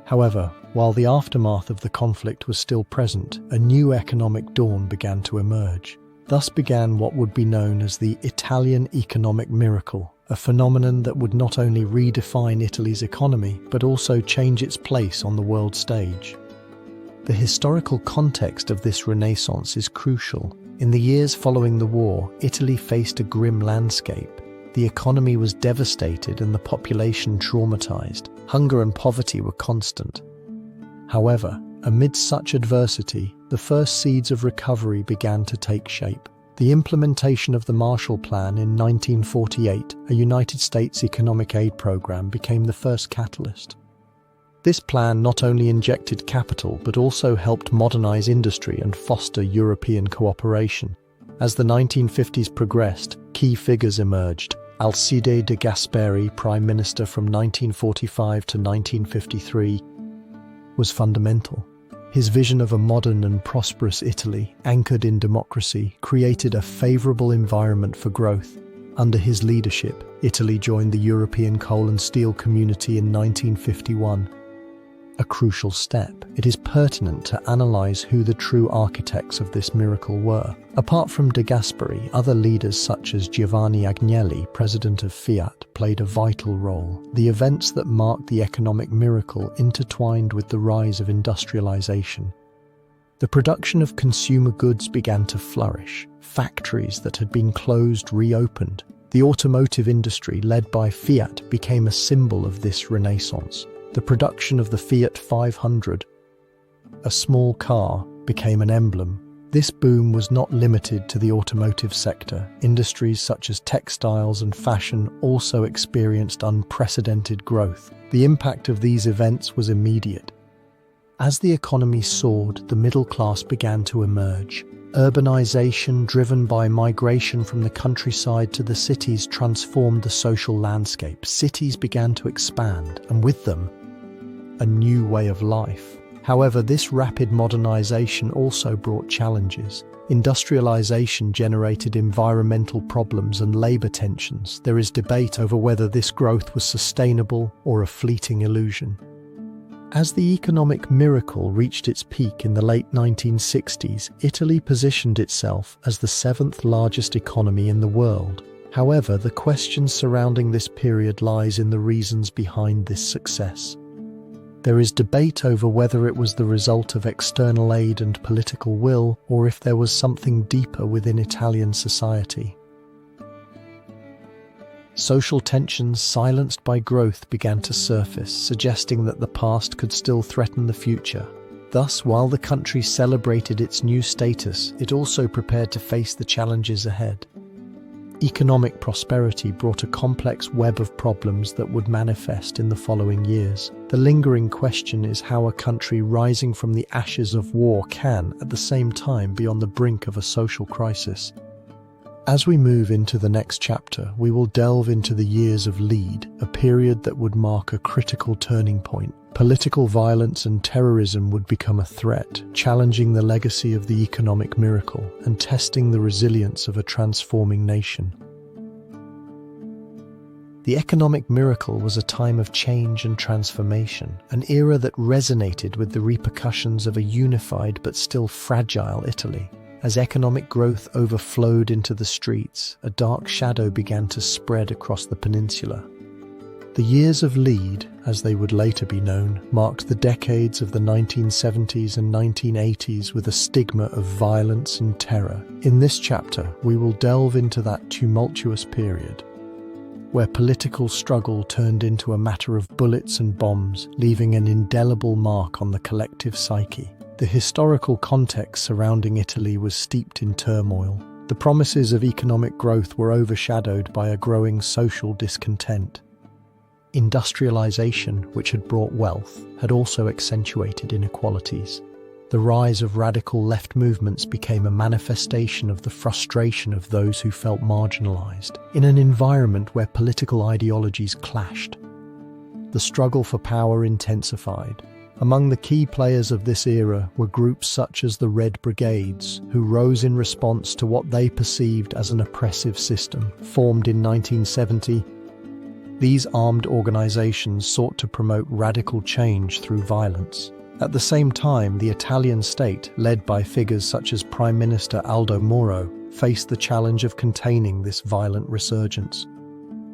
[SPEAKER 1] However, while the aftermath of the conflict was still present, a new economic dawn began to emerge. Thus began what would be known as the Italian economic miracle, a phenomenon that would not only redefine Italy's economy, but also change its place on the world stage. The historical context of this Renaissance is crucial. In the years following the war, Italy faced a grim landscape. The economy was devastated and the population traumatized. Hunger and poverty were constant. However, amid such adversity, the first seeds of recovery began to take shape. The implementation of the Marshall Plan in 1948, a United States economic aid program, became the first catalyst. This plan not only injected capital but also helped modernize industry and foster European cooperation. As the 1950s progressed, key figures emerged. Alcide de Gasperi, Prime Minister from 1945 to 1953, was fundamental. His vision of a modern and prosperous Italy, anchored in democracy, created a favorable environment for growth. Under his leadership, Italy joined the European Coal and Steel Community in 1951. A crucial step. It is pertinent to analyze who the true architects of this miracle were. Apart from De Gasperi, other leaders such as Giovanni Agnelli, president of Fiat, played a vital role. The events that marked the economic miracle intertwined with the rise of industrialization. The production of consumer goods began to flourish. Factories that had been closed reopened. The automotive industry, led by Fiat, became a symbol of this renaissance. The production of the Fiat 500, a small car, became an emblem. This boom was not limited to the automotive sector. Industries such as textiles and fashion also experienced unprecedented growth. The impact of these events was immediate. As the economy soared, the middle class began to emerge. Urbanization, driven by migration from the countryside to the cities, transformed the social landscape. Cities began to expand, and with them, a new way of life. However, this rapid modernization also brought challenges. Industrialization generated environmental problems and labor tensions. There is debate over whether this growth was sustainable or a fleeting illusion. As the economic miracle reached its peak in the late 1960s, Italy positioned itself as the seventh largest economy in the world. However, the question surrounding this period lies in the reasons behind this success. There is debate over whether it was the result of external aid and political will, or if there was something deeper within Italian society. Social tensions, silenced by growth, began to surface, suggesting that the past could still threaten the future. Thus, while the country celebrated its new status, it also prepared to face the challenges ahead. Economic prosperity brought a complex web of problems that would manifest in the following years. The lingering question is how a country rising from the ashes of war can, at the same time, be on the brink of a social crisis. As we move into the next chapter, we will delve into the years of lead, a period that would mark a critical turning point. Political violence and terrorism would become a threat, challenging the legacy of the economic miracle and testing the resilience of a transforming nation. The economic miracle was a time of change and transformation, an era that resonated with the repercussions of a unified but still fragile Italy. As economic growth overflowed into the streets, a dark shadow began to spread across the peninsula. The years of lead, as they would later be known, marked the decades of the 1970s and 1980s with a stigma of violence and terror. In this chapter, we will delve into that tumultuous period, where political struggle turned into a matter of bullets and bombs, leaving an indelible mark on the collective psyche. The historical context surrounding Italy was steeped in turmoil. The promises of economic growth were overshadowed by a growing social discontent. Industrialization, which had brought wealth, had also accentuated inequalities. The rise of radical left movements became a manifestation of the frustration of those who felt marginalized. In an environment where political ideologies clashed, the struggle for power intensified. Among the key players of this era were groups such as the Red Brigades, who rose in response to what they perceived as an oppressive system. Formed in 1970, these armed organizations sought to promote radical change through violence. At the same time, the Italian state, led by figures such as Prime Minister Aldo Moro, faced the challenge of containing this violent resurgence.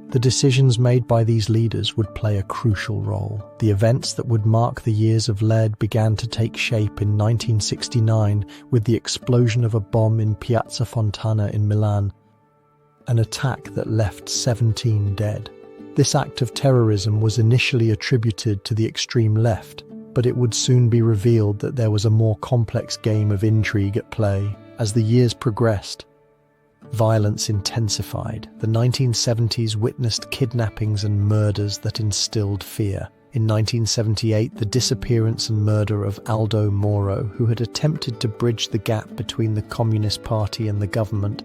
[SPEAKER 1] The decisions made by these leaders would play a crucial role. The events that would mark the years of lead began to take shape in 1969 with the explosion of a bomb in Piazza Fontana in Milan, an attack that left 17 dead. This act of terrorism was initially attributed to the extreme left, but it would soon be revealed that there was a more complex game of intrigue at play. As the years progressed, violence intensified. The 1970s witnessed kidnappings and murders that instilled fear. In 1978, the disappearance and murder of Aldo Moro, who had attempted to bridge the gap between the Communist Party and the government,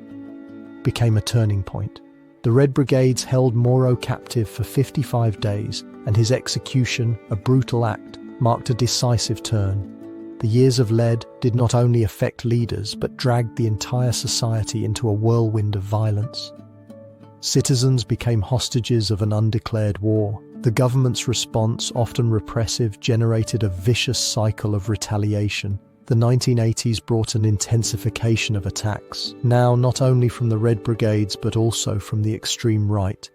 [SPEAKER 1] became a turning point. The Red Brigades held Moro captive for 55 days, and his execution, a brutal act, marked a decisive turn. The years of lead did not only affect leaders, but dragged the entire society into a whirlwind of violence. Citizens became hostages of an undeclared war. The government's response, often repressive, generated a vicious cycle of retaliation. The 1980s brought an intensification of attacks, now not only from the Red Brigades but also from the extreme right,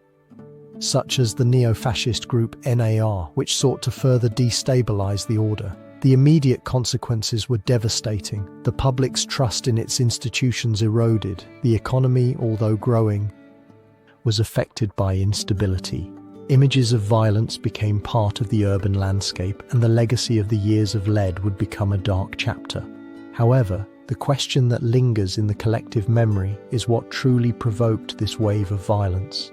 [SPEAKER 1] such as the neo-fascist group NAR, which sought to further destabilize the order. The immediate consequences were devastating. The public's trust in its institutions eroded. The economy, although growing, was affected by instability. Images of violence became part of the urban landscape, and the legacy of the years of lead would become a dark chapter. However, the question that lingers in the collective memory is what truly provoked this wave of violence.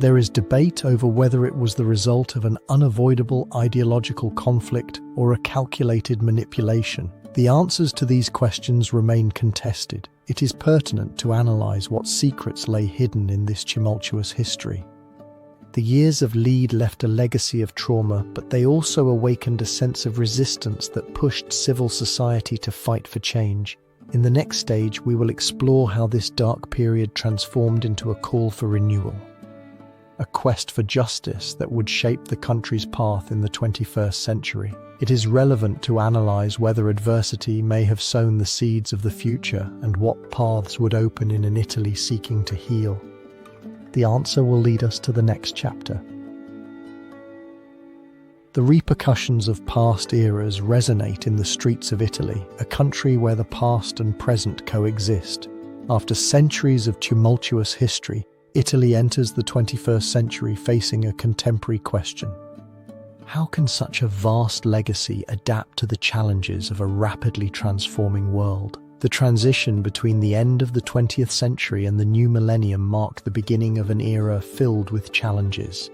[SPEAKER 1] There is debate over whether it was the result of an unavoidable ideological conflict or a calculated manipulation. The answers to these questions remain contested. It is pertinent to analyze what secrets lay hidden in this tumultuous history. The years of lead left a legacy of trauma, but they also awakened a sense of resistance that pushed civil society to fight for change. In the next stage, we will explore how this dark period transformed into a call for renewal. a quest for justice that would shape the country's path in the 21st century. It is relevant to analyze whether adversity may have sown the seeds of the future and what paths would open in an Italy seeking to heal. The answer will lead us to the next chapter. The repercussions of past eras resonate in the streets of Italy, a country where the past and present coexist. After centuries of tumultuous history, Italy enters the 21st century facing a contemporary question. How can such a vast legacy adapt to the challenges of a rapidly transforming world? The transition between the end of the 20th century and the new millennium marked the beginning of an era filled with challenges,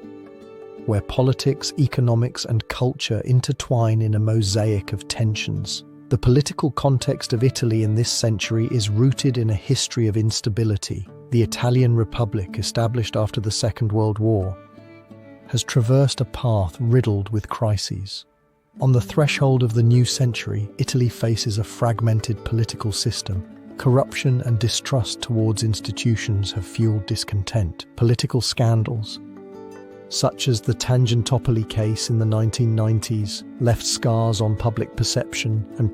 [SPEAKER 1] where politics, economics, and culture intertwine in a mosaic of tensions. The political context of Italy in this century is rooted in a history of instability. The Italian Republic, established after the Second World War, has traversed a path riddled with crises. On the threshold of the new century, Italy faces a fragmented political system. Corruption and distrust towards institutions have fueled discontent. Political scandals, such as the Tangentopoli case in the 1990s, left scars on public perception and